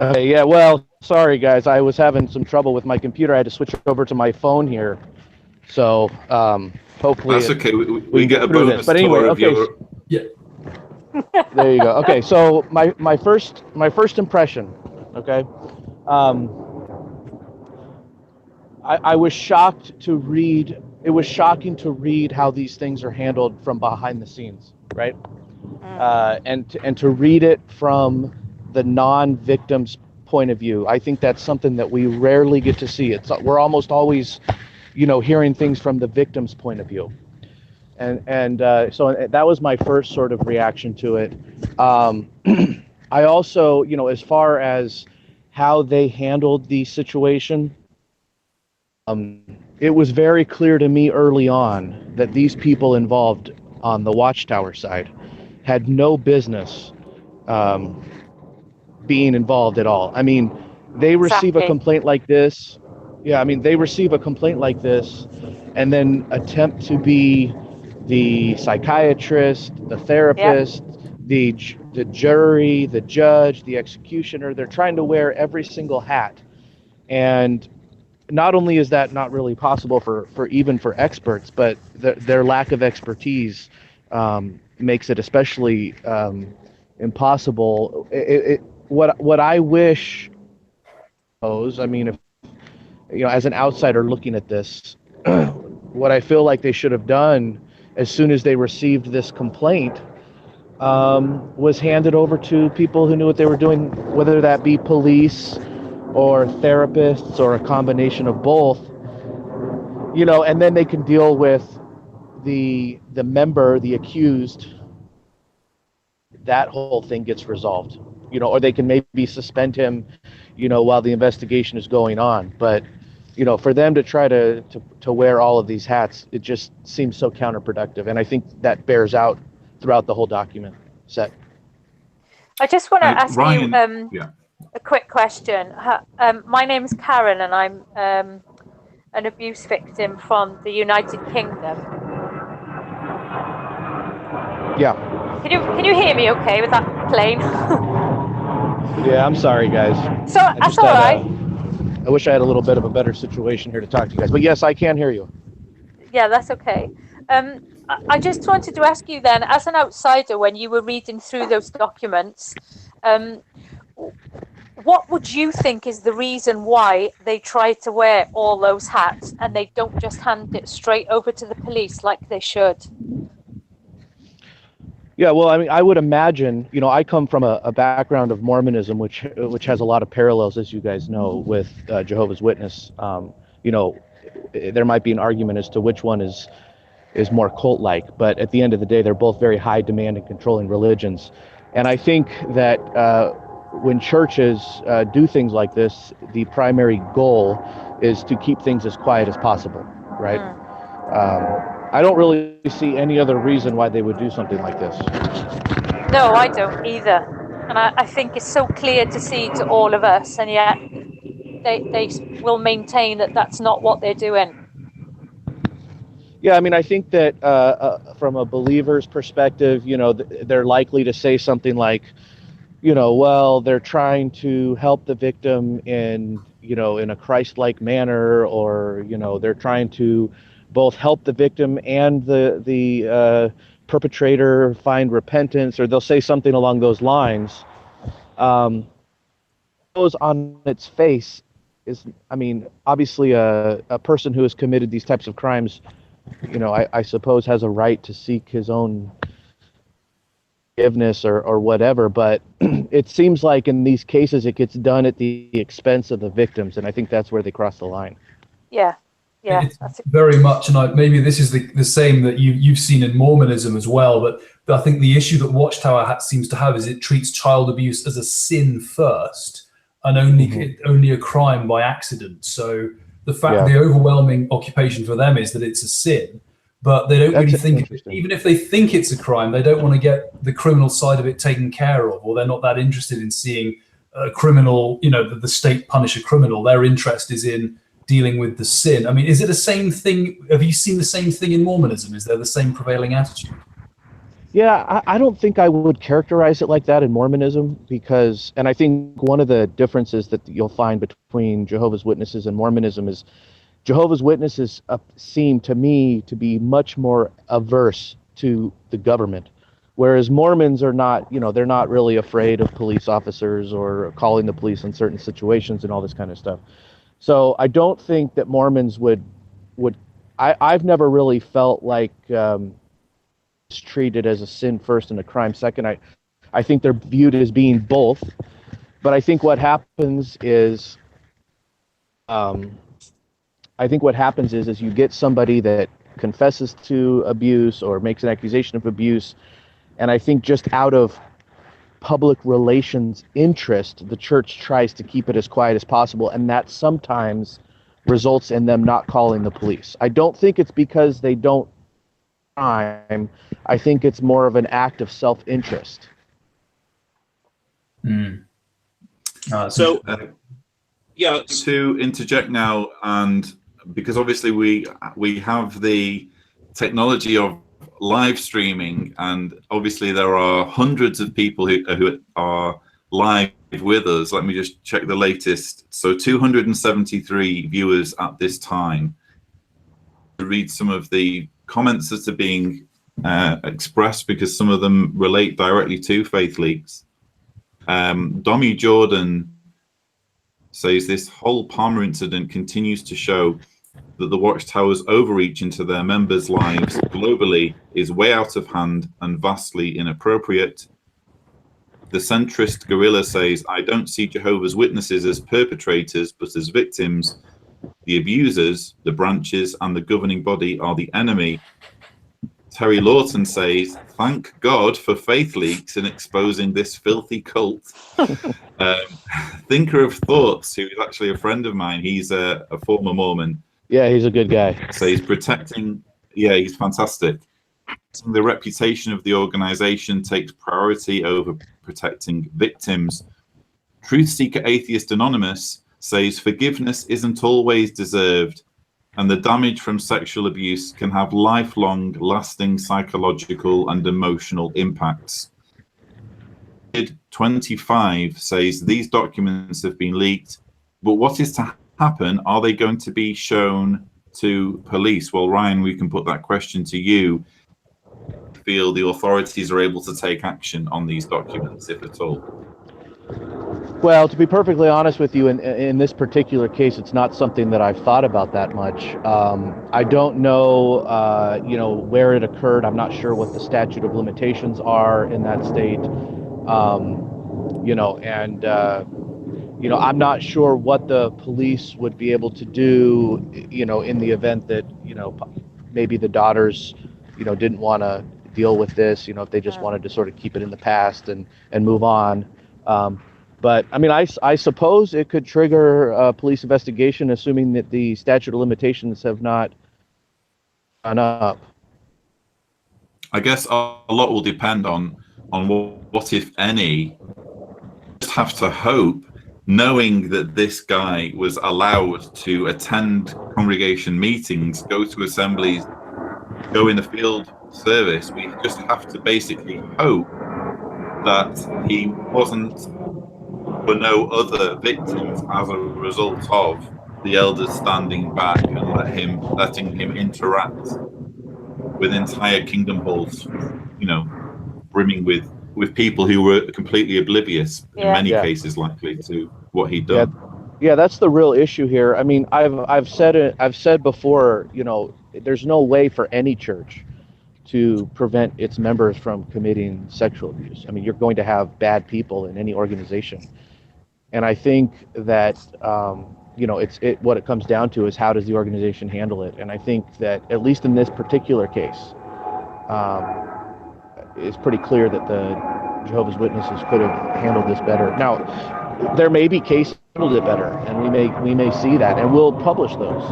Yeah, well, sorry guys, I was having some trouble with my computer. I had to switch over to my phone here. So hopefully That's okay. We get a through bonus this. But anyway, tour of okay. your... Yeah. There you go. Okay, so my first impression, okay. I was shocked to read. It was shocking to read how these things are handled from behind the scenes, right? And to read it from the non-victim's point of view. I think that's something that we rarely get to see. We're almost always, hearing things from the victim's point of view. And so that was my first sort of reaction to it. I also, as far as how they handled the situation, it was very clear to me early on that these people involved on the Watchtower side had no business being involved at all. I mean, they receive a complaint like this. Yeah, I mean, they receive a complaint like this and then attempt to be the psychiatrist, the therapist, the jury, the judge, the executioner. They're trying to wear every single hat. And not only is that not really possible for even for experts, but their lack of expertise makes it especially impossible. What I wish, I mean, as an outsider looking at this, what I feel like they should have done as soon as they received this complaint was handed over to people who knew what they were doing, whether that be police or therapists or a combination of both, and then they can deal with the member, the accused. That whole thing gets resolved, or they can maybe suspend him, while the investigation is going on. But, for them to try to wear all of these hats, it just seems so counterproductive. And I think that bears out throughout the whole document set. I just want to ask Ryan, you a quick question. My name is Karen, and I'm an abuse victim from the United Kingdom. Yeah. Can you hear me okay with that plane? Yeah, I'm sorry, guys. So that's all right. I wish I had a little bit of a better situation here to talk to you guys. But yes, I can hear you. Yeah, that's okay. I just wanted to ask you then, as an outsider, when you were reading through those documents, what would you think is the reason why they try to wear all those hats and they don't just hand it straight over to the police like they should? Yeah, well, I mean, I would imagine, I come from a background of Mormonism, which has a lot of parallels, as you guys know, with Jehovah's Witness. There might be an argument as to which one is more cult-like, but at the end of the day, they're both very high demand and controlling religions. And I think that when churches do things like this, the primary goal is to keep things as quiet as possible, right? I don't really see any other reason why they would do something like this. No, I don't either. And I think it's so clear to see to all of us, and yet they will maintain that that's not what they're doing. Yeah, I mean, I think that from a believer's perspective, they're likely to say something like, well, they're trying to help the victim in a Christ-like manner, or, they're trying to both help the victim and the perpetrator find repentance, or they'll say something along those lines. Goes on its face is, I mean, obviously a person who has committed these types of crimes, I suppose has a right to seek his own forgiveness or whatever, but it seems like in these cases it gets done at the expense of the victims, and I think that's where they cross the line. Yeah. Yeah, it's very much, and maybe this is the same that you've seen in Mormonism as well. But I think the issue that Watchtower seems to have is it treats child abuse as a sin first, and only a crime by accident. So the fact, the overwhelming occupation for them is that it's a sin, but they don't really think, even if they think it's a crime, they don't want to get the criminal side of it taken care of, or they're not that interested in seeing a criminal, the state punish a criminal. Their interest is in dealing with the sin. I mean, is it the same thing? Have you seen the same thing in Mormonism? Is there the same prevailing attitude? Yeah, I don't think I would characterize it like that in Mormonism, because, and I think one of the differences that you'll find between Jehovah's Witnesses and Mormonism is Jehovah's Witnesses seem to me to be much more averse to the government, whereas Mormons are not, they're not really afraid of police officers or calling the police in certain situations and all this kind of stuff. So I don't think that Mormons would I've never really felt like it's treated as a sin first and a crime second. I think they're viewed as being both, but I think what happens is is you get somebody that confesses to abuse or makes an accusation of abuse, and I think just out of public relations interest, the church tries to keep it as quiet as possible, and that sometimes results in them not calling the police. I don't think it's because they don't crime. I think it's more of an act of self-interest. To interject now, and because obviously we have the technology of live streaming, and obviously there are hundreds of people who are live with us. Let me just check the latest. So 273 viewers at this time. To read some of the comments that are being expressed, because some of them relate directly to Faith Leaks. Dommy Jordan says this whole Palmer incident continues to show that the Watchtower's overreach into their members' lives globally is way out of hand and vastly inappropriate. The centrist guerrilla says, I don't see Jehovah's Witnesses as perpetrators, but as victims. The abusers, the branches, and the governing body are the enemy. Terry Lawton says, thank God for Faith Leaks in exposing this filthy cult. Thinker of Thoughts, who is actually a friend of mine, he's a former Mormon. Yeah, he's a good guy. So he's protecting, yeah, he's fantastic. The reputation of the organization takes priority over protecting victims. Truth Seeker Atheist Anonymous says forgiveness isn't always deserved, and the damage from sexual abuse can have lifelong, lasting psychological and emotional impacts. 25 says these documents have been leaked, but what is to happen? Are they going to be shown to police? Well, Ryan, we can put that question to you. Feel the authorities are able to take action on these documents, if at all? Well, to be perfectly honest with you, in this particular case, it's not something that I've thought about that much. I don't know, where it occurred. I'm not sure what the statute of limitations are in that state. I'm not sure what the police would be able to do, in the event that, maybe the daughters, didn't want to deal with this, if they just wanted to sort of keep it in the past and move on. But I mean, I suppose it could trigger a police investigation, assuming that the statute of limitations have not gone up. I guess a lot will depend on what, if any, just have to hope, knowing that this guy was allowed to attend congregation meetings, go to assemblies, go in the field service. We just have to basically hope that he wasn't, for no other victims as a result of the elders standing back and letting him interact with entire kingdom halls, brimming with people who were completely oblivious, in many cases, likely to what he'd done. Yeah, that's the real issue here. I mean, I've said before, there's no way for any church to prevent its members from committing sexual abuse. I mean, you're going to have bad people in any organization. And I think that, what it comes down to is how does the organization handle it? And I think that, at least in this particular case, it's pretty clear that the Jehovah's Witnesses could have handled this better. Now, there may be cases that handled it better, and we may see that, and we'll publish those.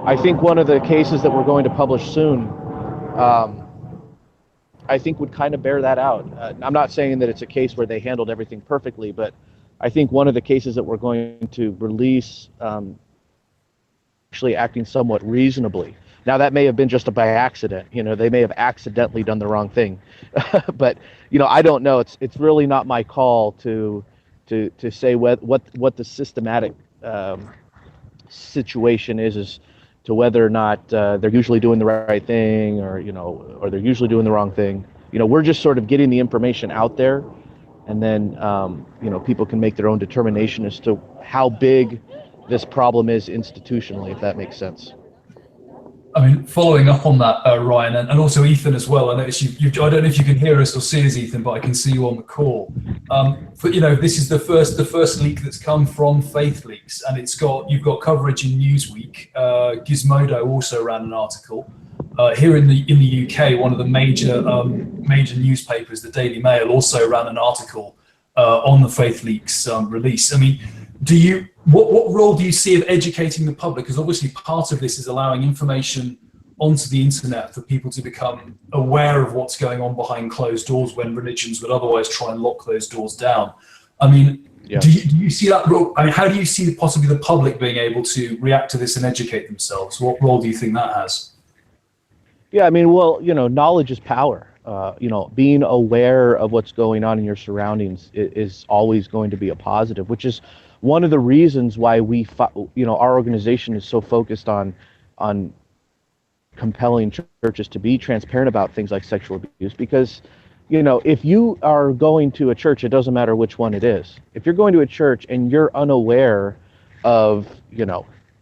I think one of the cases that we're going to publish soon, I think would kind of bear that out. I'm not saying that it's a case where they handled everything perfectly, but I think one of the cases that we're going to release actually acting somewhat reasonably. Now, that may have been just by accident. They may have accidentally done the wrong thing, but I don't know. It's really not my call to say what the systematic situation is to whether or not they're usually doing the right thing or they're usually doing the wrong thing. We're just sort of getting the information out there, and then people can make their own determination as to how big this problem is institutionally, if that makes sense. I mean, following up on that, Ryan, and also Ethan as well. I noticed I don't know if you can hear us or see us, Ethan, but I can see you on the call. This is the first leak that's come from Faith Leaks, and you've got coverage in Newsweek. Gizmodo also ran an article. Here in the UK, one of the major newspapers, the Daily Mail, also ran an article on the Faith Leaks release. I mean, what role do you see of educating the public? Because obviously part of this is allowing information onto the internet for people to become aware of what's going on behind closed doors when religions would otherwise try and lock those doors down. I mean, do you see that role? I mean, how do you see possibly the public being able to react to this and educate themselves? What role do you think that has? Yeah, I mean, well, knowledge is power. Being aware of what's going on in your surroundings is always going to be a positive, which is one of the reasons why our organization is so focused on compelling churches to be transparent about things like sexual abuse, because if you are going to a church, it doesn't matter which one it is. If you're going to a church and you're unaware of,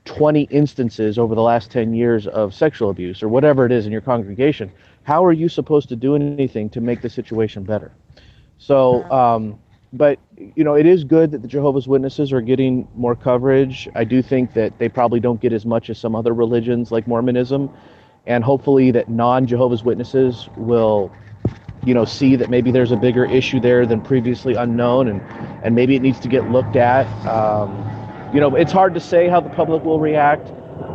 20 instances over the last 10 years of sexual abuse or whatever it is in your congregation, how are you supposed to do anything to make the situation better? So, but, it is good that the Jehovah's Witnesses are getting more coverage. I do think that they probably don't get as much as some other religions like Mormonism. And hopefully that non-Jehovah's Witnesses will see that maybe there's a bigger issue there than previously unknown, and maybe it needs to get looked at. It's hard to say how the public will react.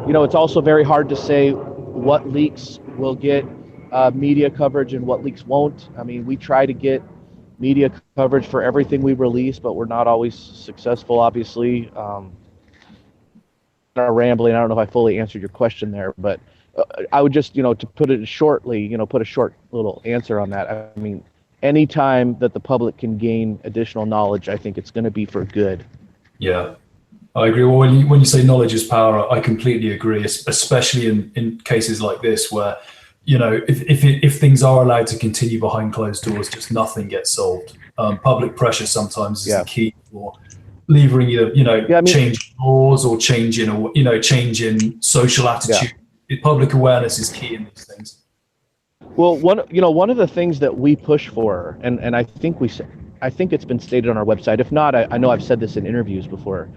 It's also very hard to say what leaks will get media coverage and what leaks won't. I mean, we try to get media coverage for everything we release, but we're not always successful, obviously. Rambling, I don't know if I fully answered your question there, but I would just, to put it shortly, put a short little answer on that. I mean, anytime that the public can gain additional knowledge, I think it's going to be for good. Yeah, I agree. Well, when you say knowledge is power, I completely agree, especially in cases like this where, if things are allowed to continue behind closed doors, just nothing gets solved. Public pressure sometimes is the key for levering either, change laws or change in social attitude. Public awareness is key in these things. Well, one of the things that we push for, and I think it's been stated on our website. If not, I know I've said this in interviews before.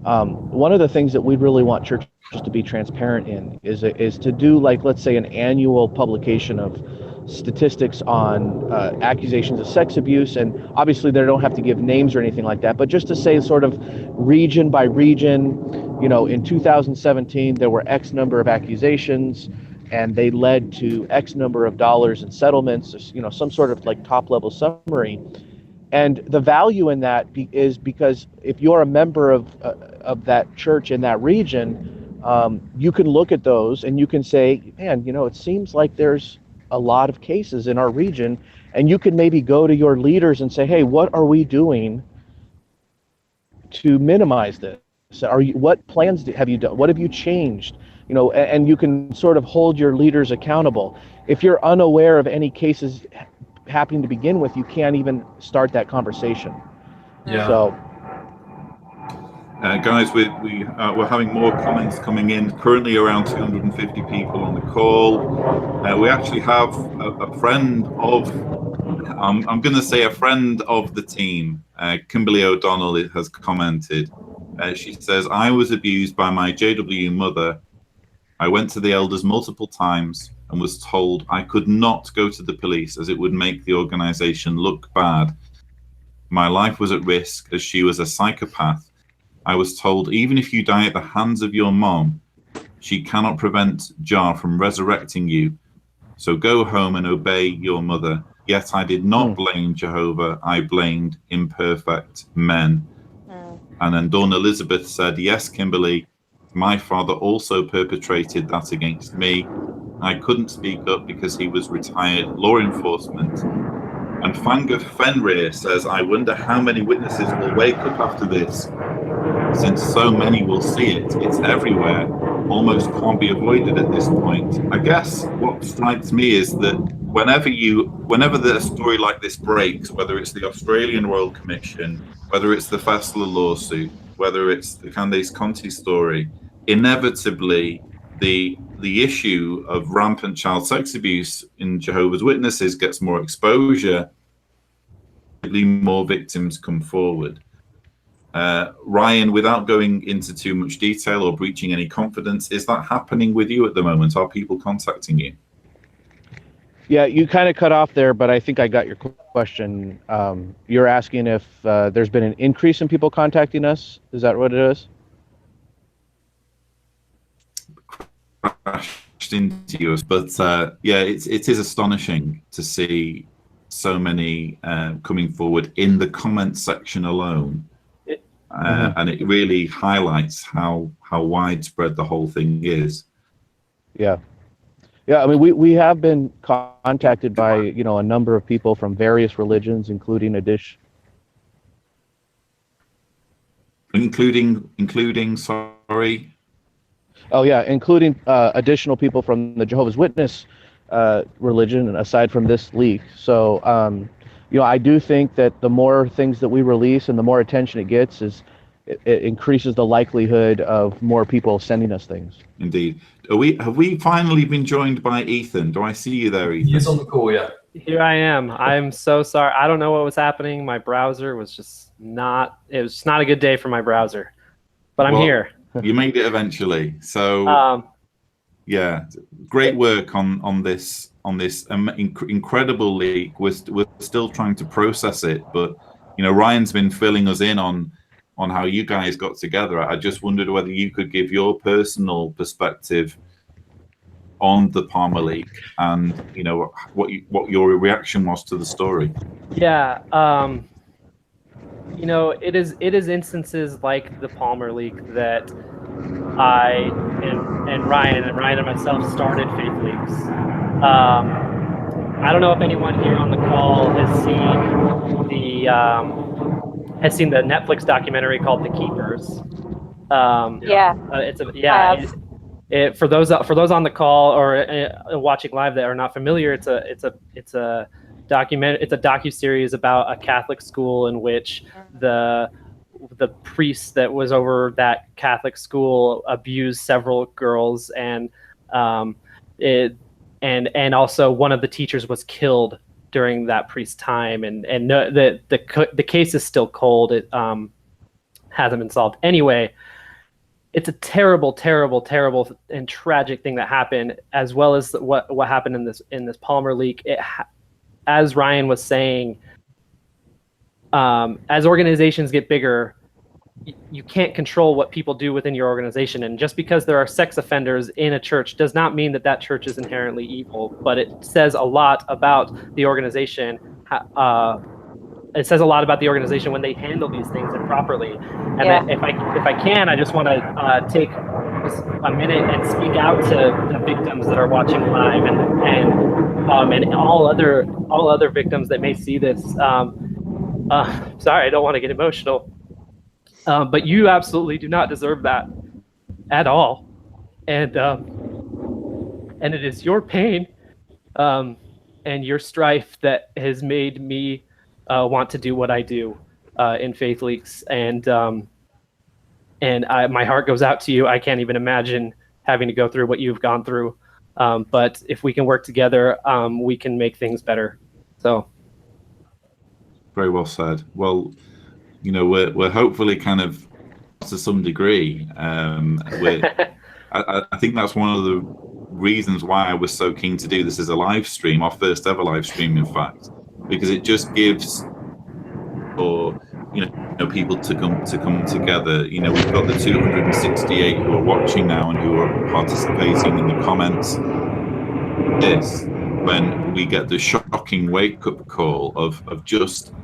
One of the things that we really want churches to be transparent in is to do, like, let's say, an annual publication of statistics on accusations of sex abuse, and obviously they don't have to give names or anything like that, but just to say sort of region by region, in 2017 there were X number of accusations and they led to X number of dollars in settlements, some sort of like top level summary. And the value in that is because if you're a member of that church in that region, you can look at those and you can say, man, it seems like there's a lot of cases in our region, and you can maybe go to your leaders and say, hey, what are we doing to minimize this? What plans have you done? What have you changed? And you can sort of hold your leaders accountable. If you're unaware of any cases happening to begin with, you can't even start that conversation. Yeah. So, guys, we're having more comments coming in. Currently, around 250 people on the call. We actually have a friend of, I'm going to say a friend of the team. Kimberly O'Donnell has commented. She says, I was abused by my JW mother. I went to the elders multiple times and was told I could not go to the police as it would make the organization look bad. My life was at risk as she was a psychopath. I was told even if you die at the hands of your mom, she cannot prevent Jah from resurrecting you. So go home and obey your mother. Yet I did not blame Jehovah. I blamed imperfect men. And then Dawn Elizabeth said, yes, Kimberly, my father also perpetrated that against me. I couldn't speak up because he was retired law enforcement. And Fanga Fenrir says, I wonder how many witnesses will wake up after this, since so many will see it. It's everywhere, almost can't be avoided at this point. I guess what strikes me is that whenever a story like this breaks, whether it's the Australian Royal Commission, whether it's the Fessler lawsuit, whether it's the Candace Conti story, inevitably the issue of rampant child sex abuse in Jehovah's Witnesses gets more exposure, more victims come forward. Ryan, without going into too much detail or breaching any confidence, is that happening with you at the moment? Are people contacting you? Yeah, you kind of cut off there, but I think I got your question. You're asking if there's been an increase in people contacting us. Is that what it is? Crashed into you, but yeah, it is astonishing to see so many coming forward in the comment section alone. And it really highlights how widespread the whole thing is. Yeah. I mean, we have been contacted by a number of people from various religions, including including sorry. Oh yeah, including additional people from the Jehovah's Witness religion aside from this leak. So, I do think that the more things that we release and the more attention it gets, it increases the likelihood of more people sending us things. Indeed. Have we finally been joined by Ethan? Do I see you there, Ethan? He is on the call, yeah. Here I am. I'm so sorry. I don't know what was happening. My browser was just not a good day for my browser. But I'm here. You made it eventually. So yeah, great work on this incredible leak. We're still trying to process it, but Ryan's been filling us in on how you guys got together. I just wondered whether you could give your personal perspective on the Palmer leak and what your reaction was to the story. Yeah, it is instances like the Palmer leak that I and Ryan and myself started Faith Leaks. I don't know if anyone here on the call has seen the Netflix documentary called The Keepers. For those on the call or watching live that are not familiar, it's a docuseries about a Catholic school in which the priest that was over that Catholic school abused several girls, and also one of the teachers was killed during that priest's time, and the case is still cold. It hasn't been solved. Anyway, it's a terrible, terrible, terrible and tragic thing that happened, as well as what happened in this Palmer leak. As Ryan was saying, as organizations get bigger, you can't control what people do within your organization. And just because there are sex offenders in a church does not mean that church is inherently evil, but it says a lot about the organization. It says a lot about the organization when they handle these things improperly. And if I can, I just want to take just a minute and speak out to the victims that are watching live and all other victims that may see this. Sorry, I don't want to get emotional, but you absolutely do not deserve that at all, and it is your pain and your strife that has made me want to do what I do in Faith Leaks, and my heart goes out to you. I can't even imagine having to go through what you've gone through, but if we can work together, we can make things better. So. Very well said. Well, we're hopefully kind of to some degree. I think that's one of the reasons why I was so keen to do this as a live stream, our first ever live stream, in fact, because it just gives people to come together. We've got the 268 who are watching now and who are participating in the comments. This, when we get the shocking wake-up call of just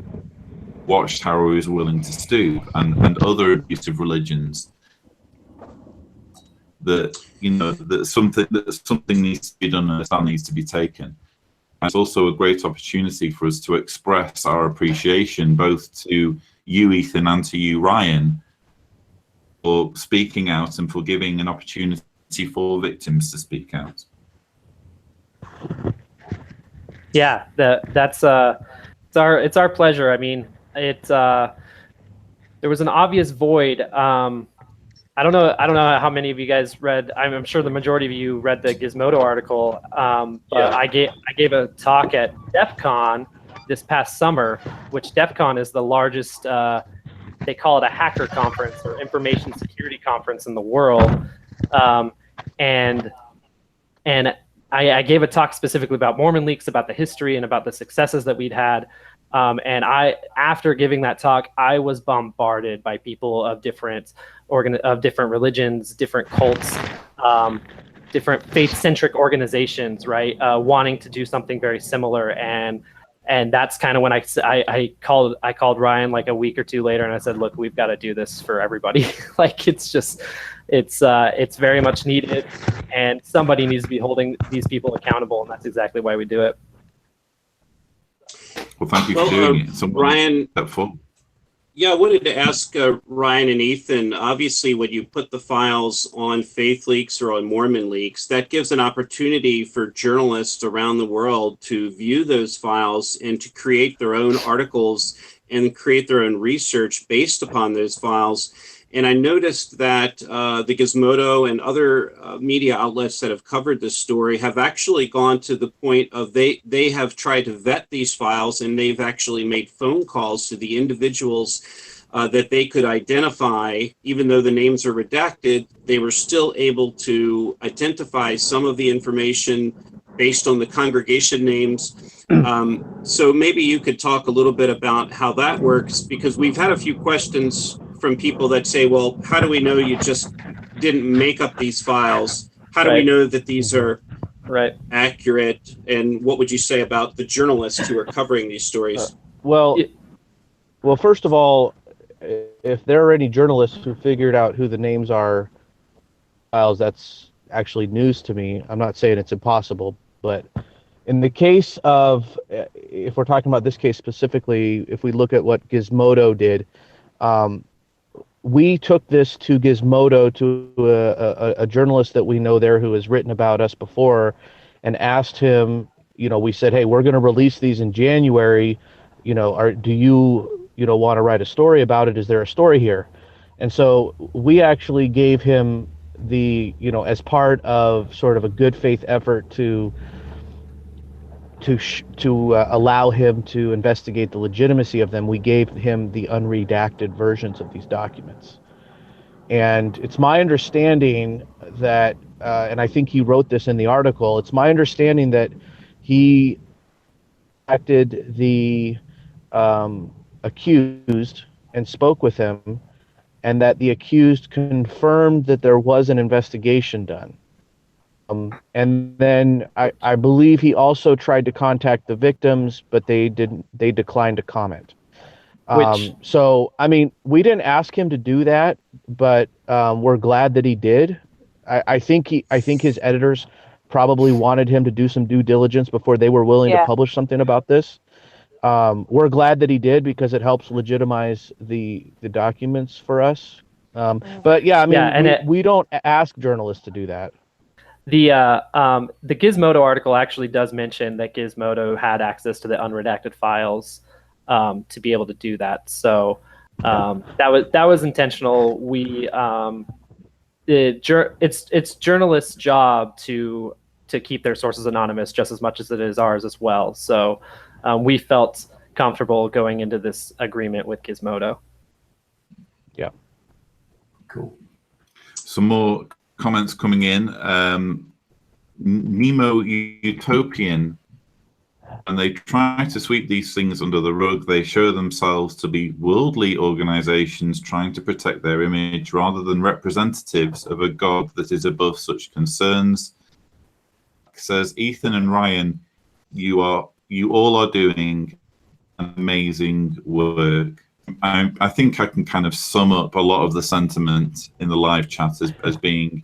Watchtower is willing to stoop and other abusive religions, that something needs to be done and a stand needs to be taken. And it's also a great opportunity for us to express our appreciation both to you, Ethan, and to you, Ryan, for speaking out and for giving an opportunity for victims to speak out. Yeah, it's our pleasure. I mean, there was an obvious void. I don't know how many of you guys read. I'm sure the majority of you read the Gizmodo article. But I gave a talk at DEF CON this past summer, which DEF CON is the largest. They call it a hacker conference or information security conference in the world, and I gave a talk specifically about Mormon leaks, about the history and about the successes that we'd had. And after giving that talk, I was bombarded by people of different religions, different cults, different faith-centric organizations, right? Wanting to do something very similar. And that's kind of when I called Ryan like a week or two later, and I said, look, we've got to do this for everybody. Like it's very much needed, and somebody needs to be holding these people accountable, and that's exactly why we do it. Well, thank you for doing it. Ryan, Yeah, I wanted to ask Ryan and Ethan, obviously when you put the files on Faith Leaks or on Mormon Leaks, that gives an opportunity for journalists around the world to view those files and to create their own articles and create their own research based upon those files. And I noticed that the Gizmodo and other media outlets that have covered this story have actually gone to the point of they have tried to vet these files, and they've actually made phone calls to the individuals that they could identify. Even though the names are redacted, they were still able to identify some of the information based on the congregation names. So maybe you could talk a little bit about how that works, because we've had a few questions from people that say, well, how do we know you just didn't make up these files? How do we know that these are accurate? And what would you say about the journalists who are covering these stories? Well, first of all, if there are any journalists who figured out who the names are, files, that's actually news to me. I'm not saying it's impossible, but in the case of, if we're talking about this case specifically, if we look at what Gizmodo did, we took this to Gizmodo, to a journalist that we know there who has written about us before, and asked him, we said, hey, we're going to release these in January, do you, want to write a story about it? Is there a story here? And so we actually gave him the, as part of sort of a good faith effort to allow him to investigate the legitimacy of them, we gave him the unredacted versions of these documents. And it's my understanding that, and I think he wrote this in the article, it's my understanding that he contacted the accused and spoke with him, and that the accused confirmed that there was an investigation done. And then I believe he also tried to contact the victims, but they declined to comment. So, I mean, we didn't ask him to do that, but we're glad that he did. I think his editors probably wanted him to do some due diligence before they were willing to publish something about this. We're glad that he did, because it helps legitimize the documents for us. But yeah, I mean, we don't ask journalists to do that. The Gizmodo article actually does mention that Gizmodo had access to the unredacted files to be able to do that. So that was intentional. It's journalists' job to keep their sources anonymous just as much as it is ours as well. So we felt comfortable going into this agreement with Gizmodo. Yeah. Cool. Some more comments coming in. Nemo Utopian, and they try to sweep these things under the rug. They show themselves to be worldly organizations trying to protect their image rather than representatives of a God that is above such concerns. Says Ethan and Ryan, you all are doing amazing work. I think I can kind of sum up a lot of the sentiment in the live chat as being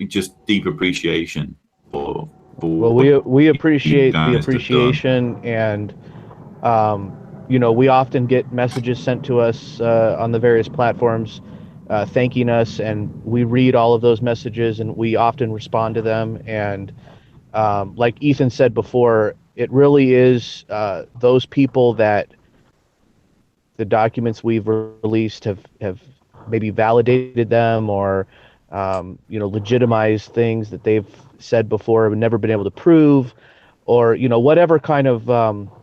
just deep appreciation for well, we appreciate the appreciation, and we often get messages sent to us on the various platforms thanking us, and we read all of those messages, and we often respond to them. And like Ethan said before, it really is those people that the documents we've released have maybe validated them, or legitimized things that they've said before but never been able to prove, or whatever kind of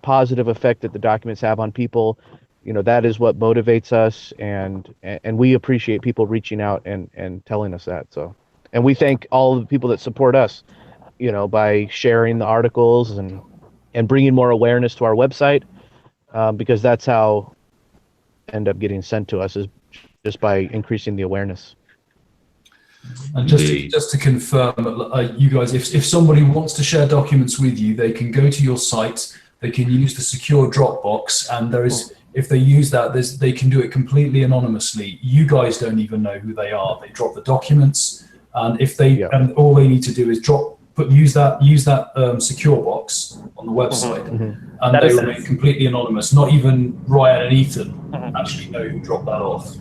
positive effect that the documents have on people. That is what motivates us, and we appreciate people reaching out and telling us that. So, and we thank all of the people that support us, by sharing the articles and bringing more awareness to our website, because that's how end up getting sent to us, is just by increasing the awareness. And just to confirm, you guys, if somebody wants to share documents with you, they can go to your site, they can use the secure Dropbox, and if they use that, they can do it completely anonymously. You guys don't even know who they are. They drop the documents, and and all they need to do is use that secure box on on the website, and That they is- remain completely anonymous. Not even Ryan and Ethan actually know who dropped that off.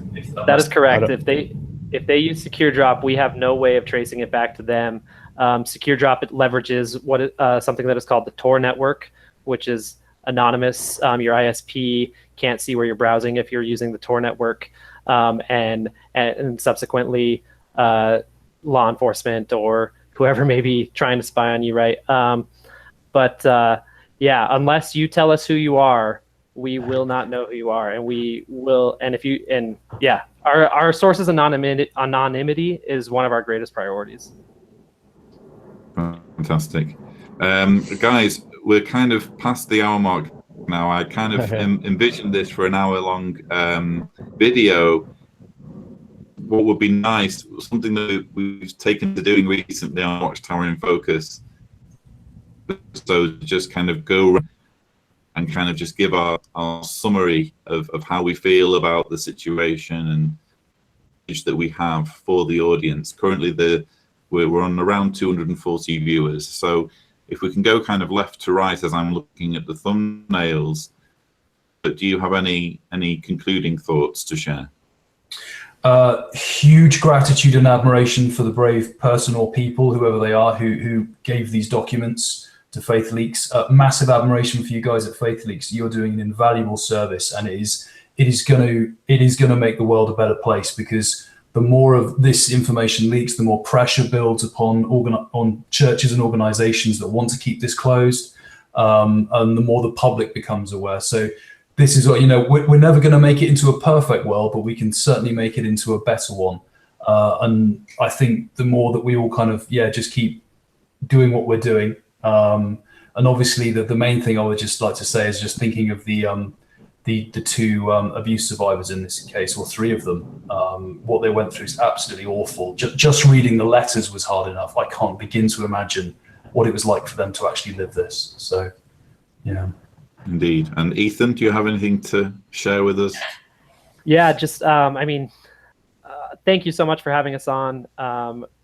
That is correct. If they use Secure Drop, we have no way of tracing it back to them. Secure Drop, it leverages something that is called the Tor network, which is anonymous. Your ISP can't see where you're browsing if you're using the Tor network, and subsequently law enforcement or whoever may be trying to spy on you, right? Yeah, unless you tell us who you are, we will not know who you are, and we will. And our sources anonymity is one of our greatest priorities. Fantastic. Guys, we're kind of past the hour mark now. I kind of envisioned this for an hour-long video. What would be nice, something that we've taken to doing recently on Watchtower in Focus, so just kind of go and kind of just give our summary of how we feel about the situation and that we have for the audience. Currently, we're on around 240 viewers. So if we can go kind of left to right as I'm looking at the thumbnails, but do you have any concluding thoughts to share? Huge gratitude and admiration for the brave person or people, whoever they are, who gave these documents to Faith Leaks. Massive admiration for you guys at Faith Leaks. You're doing an invaluable service, and it is going to make the world a better place, because the more of this information leaks, the more pressure builds on churches and organizations that want to keep this closed, and the more the public becomes aware. So this is what, we're never going to make it into a perfect world, but we can certainly make it into a better one. And I think the more that we all kind of, just keep doing what we're doing. And obviously the main thing I would just like to say is just thinking of the two abuse survivors in this case, or three of them. What they went through is absolutely awful. Just reading the letters was hard enough. I can't begin to imagine what it was like for them to actually live this. So, yeah. Indeed. And Ethan, do you have anything to share with us? Yeah, just, thank you so much for having us on.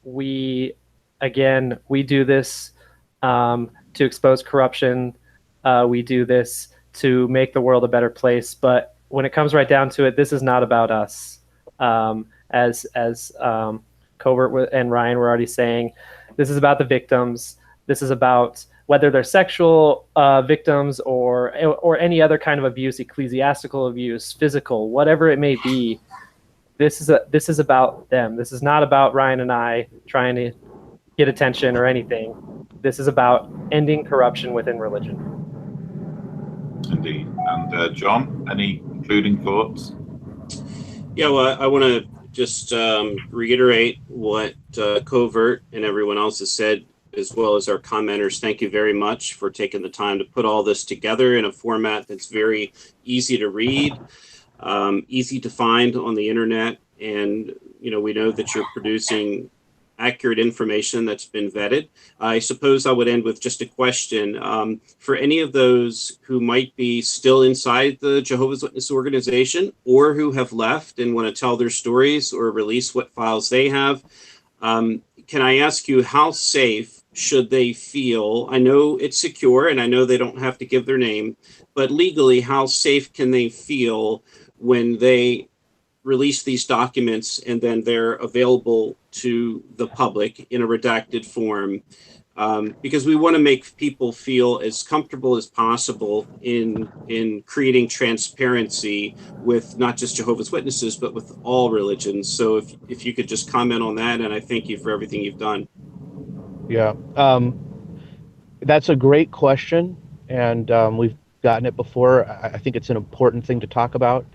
We do this to expose corruption. We do this to make the world a better place. But when it comes right down to it, this is not about us. As Covert and Ryan were already saying, this is about the victims. This is about whether they're sexual victims or any other kind of abuse, ecclesiastical abuse, physical, whatever it may be. This is about them. This is not about Ryan and I trying to get attention or anything. This is about ending corruption within religion. Indeed. And John, any concluding thoughts? Yeah, well, I want to just reiterate what Covert and everyone else has said, as well as our commenters. Thank you very much for taking the time to put all this together in a format that's very easy to read, easy to find on the internet. And, we know that you're producing accurate information that's been vetted. I suppose I would end with just a question. For any of those who might be still inside the Jehovah's Witness organization, or who have left and want to tell their stories or release what files they have, can I ask you, how safe should they feel? I know it's secure and I know they don't have to give their name, but legally, how safe can they feel when they release these documents and then they're available to the public in a redacted form? Because we want to make people feel as comfortable as possible in creating transparency with not just Jehovah's Witnesses, but with all religions. So if you could just comment on that, and I thank you for everything you've done. Yeah, that's a great question, and we've gotten it before. I think it's an important thing to talk about.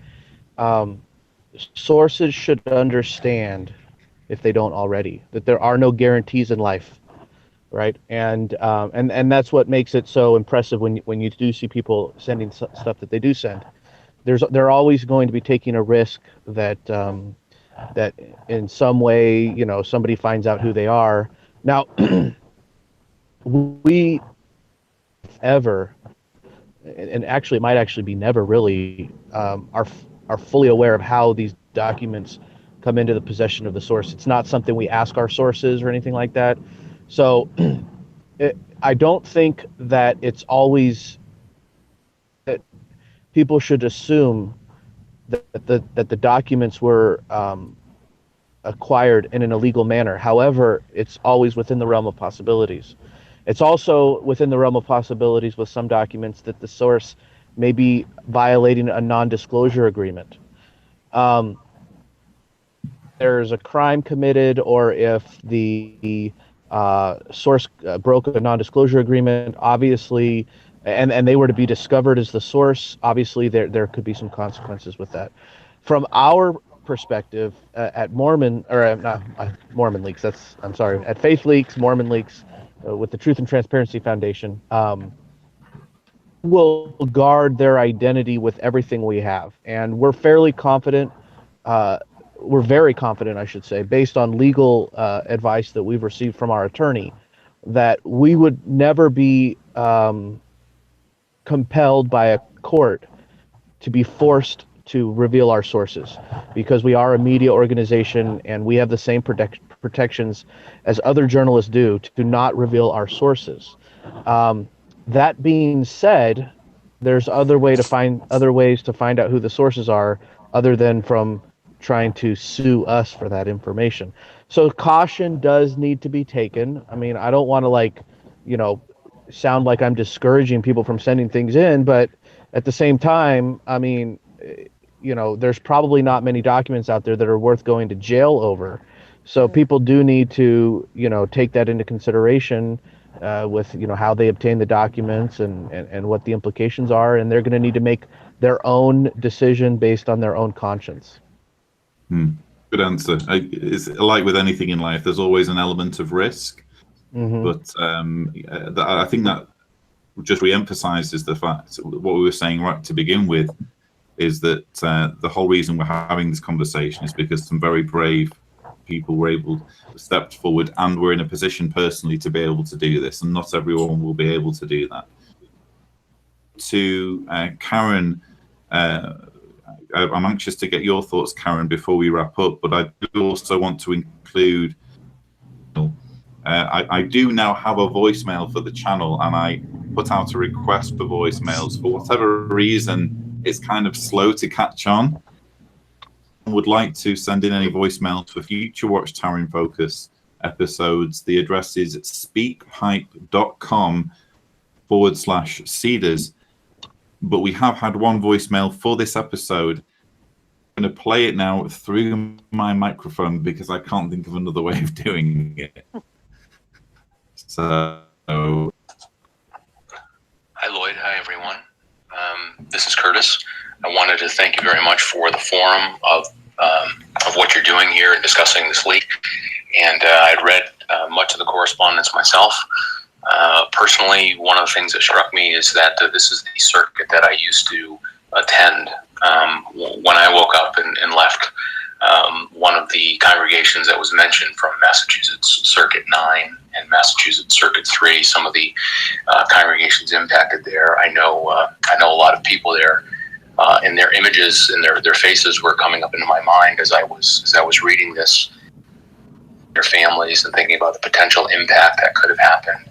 Sources should understand, if they don't already, that there are no guarantees in life, right? And that's what makes it so impressive when you do see people sending stuff that they do send. They're always going to be taking a risk that that in some way, somebody finds out who they are. Now, we ever, and actually it might actually be never really, are fully aware of how these documents come into the possession of the source. It's not something we ask our sources or anything like that. So I don't think that it's always that people should assume that the documents were acquired in an illegal manner. However, it's always within the realm of possibilities. It's also within the realm of possibilities with some documents that the source may be violating a non-disclosure agreement. There's a crime committed, or if the source broke a non-disclosure agreement, obviously, and they were to be discovered as the source, obviously there could be some consequences with that. From our perspective at Mormon, or not Mormon Leaks, I'm sorry, at Faith Leaks, Mormon Leaks, with the Truth and Transparency Foundation, will guard their identity with everything we have, and we're fairly confident. We're very confident, I should say, based on legal advice that we've received from our attorney, that we would never be compelled by a court to be forced to reveal our sources, because we are a media organization and we have the same protections as other journalists do to not reveal our sources. That being said, there's other ways to find out who the sources are, other than from trying to sue us for that information. So caution does need to be taken. I mean, I don't want to sound like I'm discouraging people from sending things in, but at the same time, I mean, there's probably not many documents out there that are worth going to jail over. So people do need to, take that into consideration with, how they obtain the documents and what the implications are. And they're going to need to make their own decision based on their own conscience. Good answer. It's like with anything in life, there's always an element of risk. But I think that just re-emphasizes the fact, what we were saying right to begin with, is that the whole reason we're having this conversation is because some very brave people were able to step forward, and we're in a position personally to be able to do this, and not everyone will be able to do that. To Karen, I'm anxious to get your thoughts, Karen, before we wrap up, but I do also want to include, I do now have a voicemail for the channel, and I put out a request for voicemails. For whatever reason, it's kind of slow to catch on. I would like to send in any voicemails for future Watchtower in Focus episodes. The address is speakpipe.com/Cedars. But we have had one voicemail for this episode. I'm going to play it now through my microphone because I can't think of another way of doing it. So, hi Lloyd, hi everyone. This is Curtis. I wanted to thank you very much for the forum of what you're doing here and discussing this leak. And I'd read much of the correspondence myself. Personally, one of the things that struck me is that this is the circuit that I used to attend when I woke up and left one of the congregations that was mentioned from Massachusetts Circuit 9 and Massachusetts Circuit 3. Some of the congregations impacted there. I know a lot of people there, and their images and their faces were coming up into my mind as I was reading this. Their families, and thinking about the potential impact that could have happened.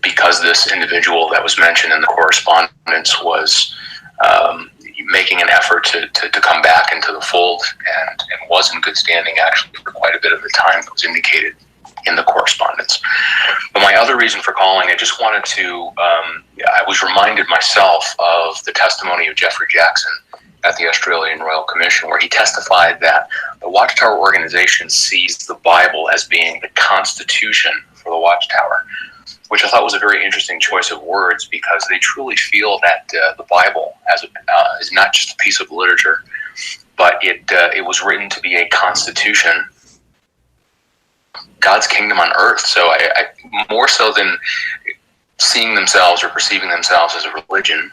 Because this individual that was mentioned in the correspondence was making an effort to come back into the fold and was in good standing actually for quite a bit of the time that was indicated in the correspondence. But my other reason for calling, I just wanted to, I was reminded myself of the testimony of Jeffrey Jackson at the Australian Royal Commission, where he testified that the Watchtower organization sees the Bible as being the constitution for the Watchtower, which I thought was a very interesting choice of words, because they truly feel that the Bible is not just a piece of literature, but it was written to be a constitution, God's kingdom on earth. So I more so than seeing themselves or perceiving themselves as a religion,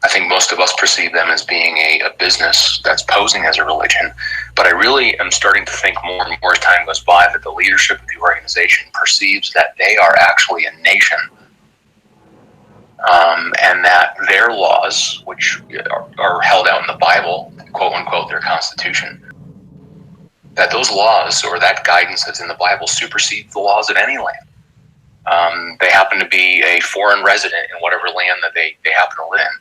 I think most of us perceive them as being a business that's posing as a religion. But I really am starting to think more and more as time goes by that the leadership of the organization perceives that they are actually a nation, and that their laws, which are held out in the Bible, quote unquote, their constitution, that those laws or that guidance that's in the Bible supersedes the laws of any land. They happen to be a foreign resident in whatever land that they happen to live in.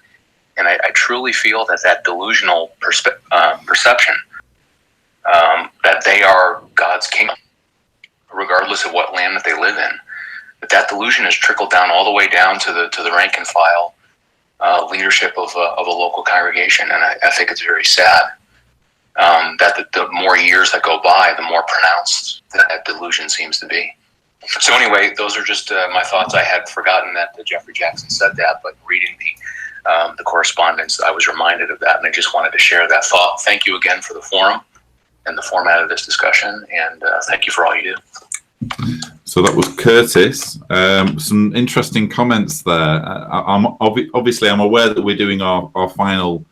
And I truly feel that delusional perception that they are God's kingdom, regardless of what land that they live in, that delusion has trickled down all the way down to the rank and file leadership of a local congregation. And I think it's very sad that the more years that go by, the more pronounced that delusion seems to be. So anyway, those are just my thoughts. I had forgotten that Jeffrey Jackson said that, but reading the correspondence, I was reminded of that, and I just wanted to share that thought. Thank you again for the forum and the format of this discussion, and thank you for all you do. So that was Curtis. Some interesting comments there. I'm aware that we're doing our final.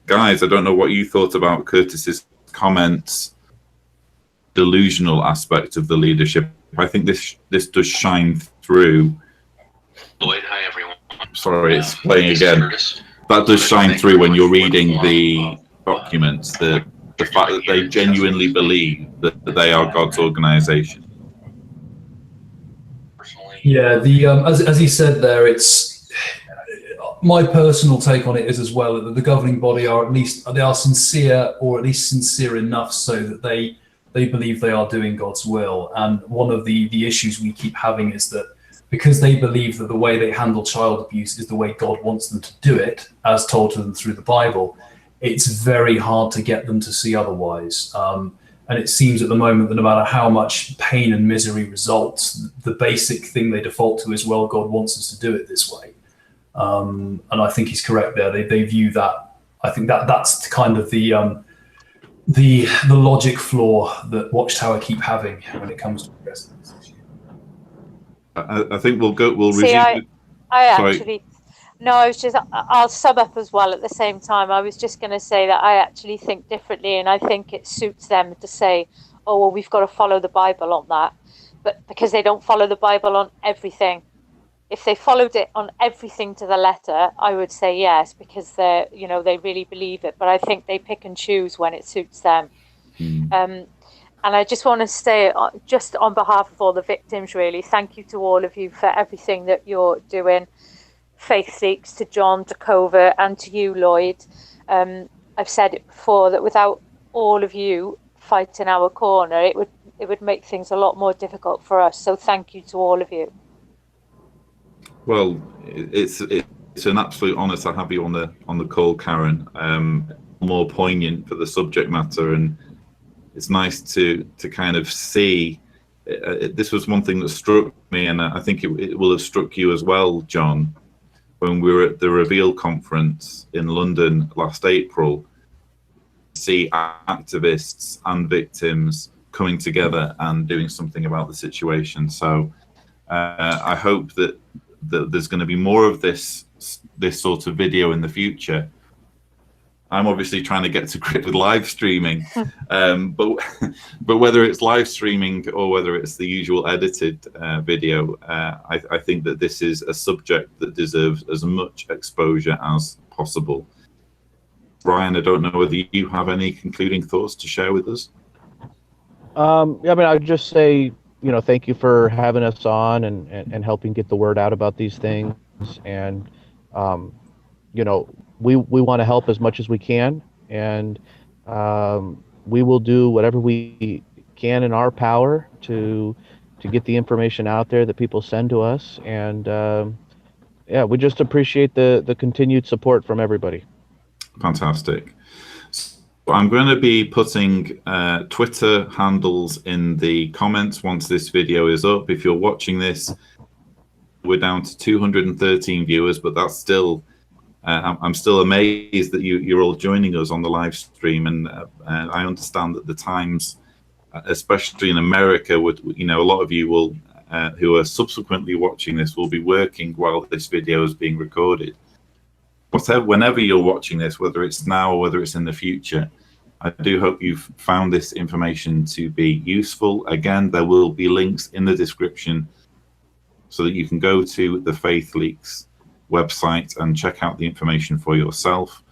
Guys, I don't know what you thought about Curtis's comments. Delusional aspect of the leadership. I think this does shine through. Lloyd, hi everyone. Sorry, it's playing again. That does shine through when you're reading the documents. The fact that they genuinely believe that they are God's organization. Yeah, as he said there, it's my personal take on it is as well that the governing body are they are sincere, or at least sincere enough so that they believe they are doing God's will. And one of the issues we keep having is that because they believe that the way they handle child abuse is the way God wants them to do it, as told to them through the Bible, it's very hard to get them to see otherwise. And it seems at the moment that no matter how much pain and misery results, the basic thing they default to is, well, God wants us to do it this way. And I think he's correct there. They view that. I think that's kind of the logic flaw that Watchtower keep having when it comes to addressing this issue. I think we'll resume. I'll sum up as well at the same time. I was just going to say that I actually think differently, and I think it suits them to say, oh, well, we've got to follow the Bible on that. But because they don't follow the Bible on everything. If they followed it on everything to the letter, I would say yes, because they really believe it. But I think they pick and choose when it suits them. And I just want to say, just on behalf of all the victims, really, thank you to all of you for everything that you're doing. Faith Leaks, to John, to Cover, and to you, Lloyd. I've said it before that without all of you fighting our corner, it would make things a lot more difficult for us. So thank you to all of you. Well, it's an absolute honour to have you on the call, Karen. More poignant for the subject matter, and it's nice to kind of see. This was one thing that struck me, and I think it will have struck you as well, John, when we were at the Reveal conference in London last April. See activists and victims coming together and doing something about the situation. So I hope that there's going to be more of this sort of video in the future. I'm obviously trying to get to grip with live streaming, but whether it's live streaming or whether it's the usual edited video, I think that this is a subject that deserves as much exposure as possible. Ryan, I don't know whether you have any concluding thoughts to share with us. I mean, I would just say, thank you for having us on and helping get the word out about these things. And, we want to help as much as we can, and we will do whatever we can in our power to get the information out there that people send to us. And we just appreciate the continued support from everybody. Fantastic. So I'm going to be putting Twitter handles in the comments once this video is up. If you're watching this, we're down to 213 viewers, but that's still I'm still amazed that you're all joining us on the live stream, and I understand that the times, especially in America, a lot of you will who are subsequently watching this will be working while this video is being recorded. Whenever you're watching this, whether it's now or whether it's in the future, I do hope you've found this information to be useful. Again, there will be links in the description so that you can go to the Faith Leaks website and check out the information for yourself.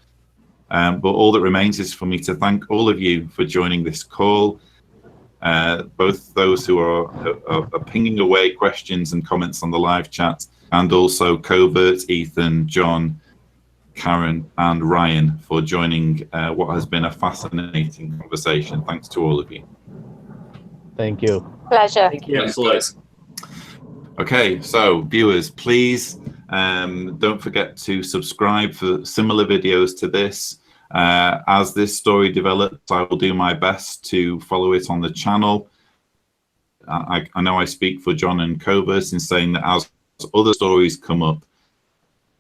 But all that remains is for me to thank all of you for joining this call. both those who are pinging away questions and comments on the live chat, and also Covert, Ethan, John, Karen, and Ryan for joining what has been a fascinating conversation. Thanks to all of you. Thank you. Pleasure. Thank you. Thanks, Lloyd. Okay, so viewers, please don't forget to subscribe for similar videos to this. As this story develops, I will do my best to follow it on the channel. I know I speak for John and Covert in saying that as other stories come up,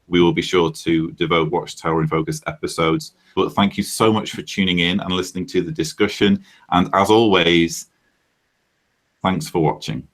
we will be sure to devote Watchtower in Focus episodes. But thank you so much for tuning in and listening to the discussion. And as always, thanks for watching.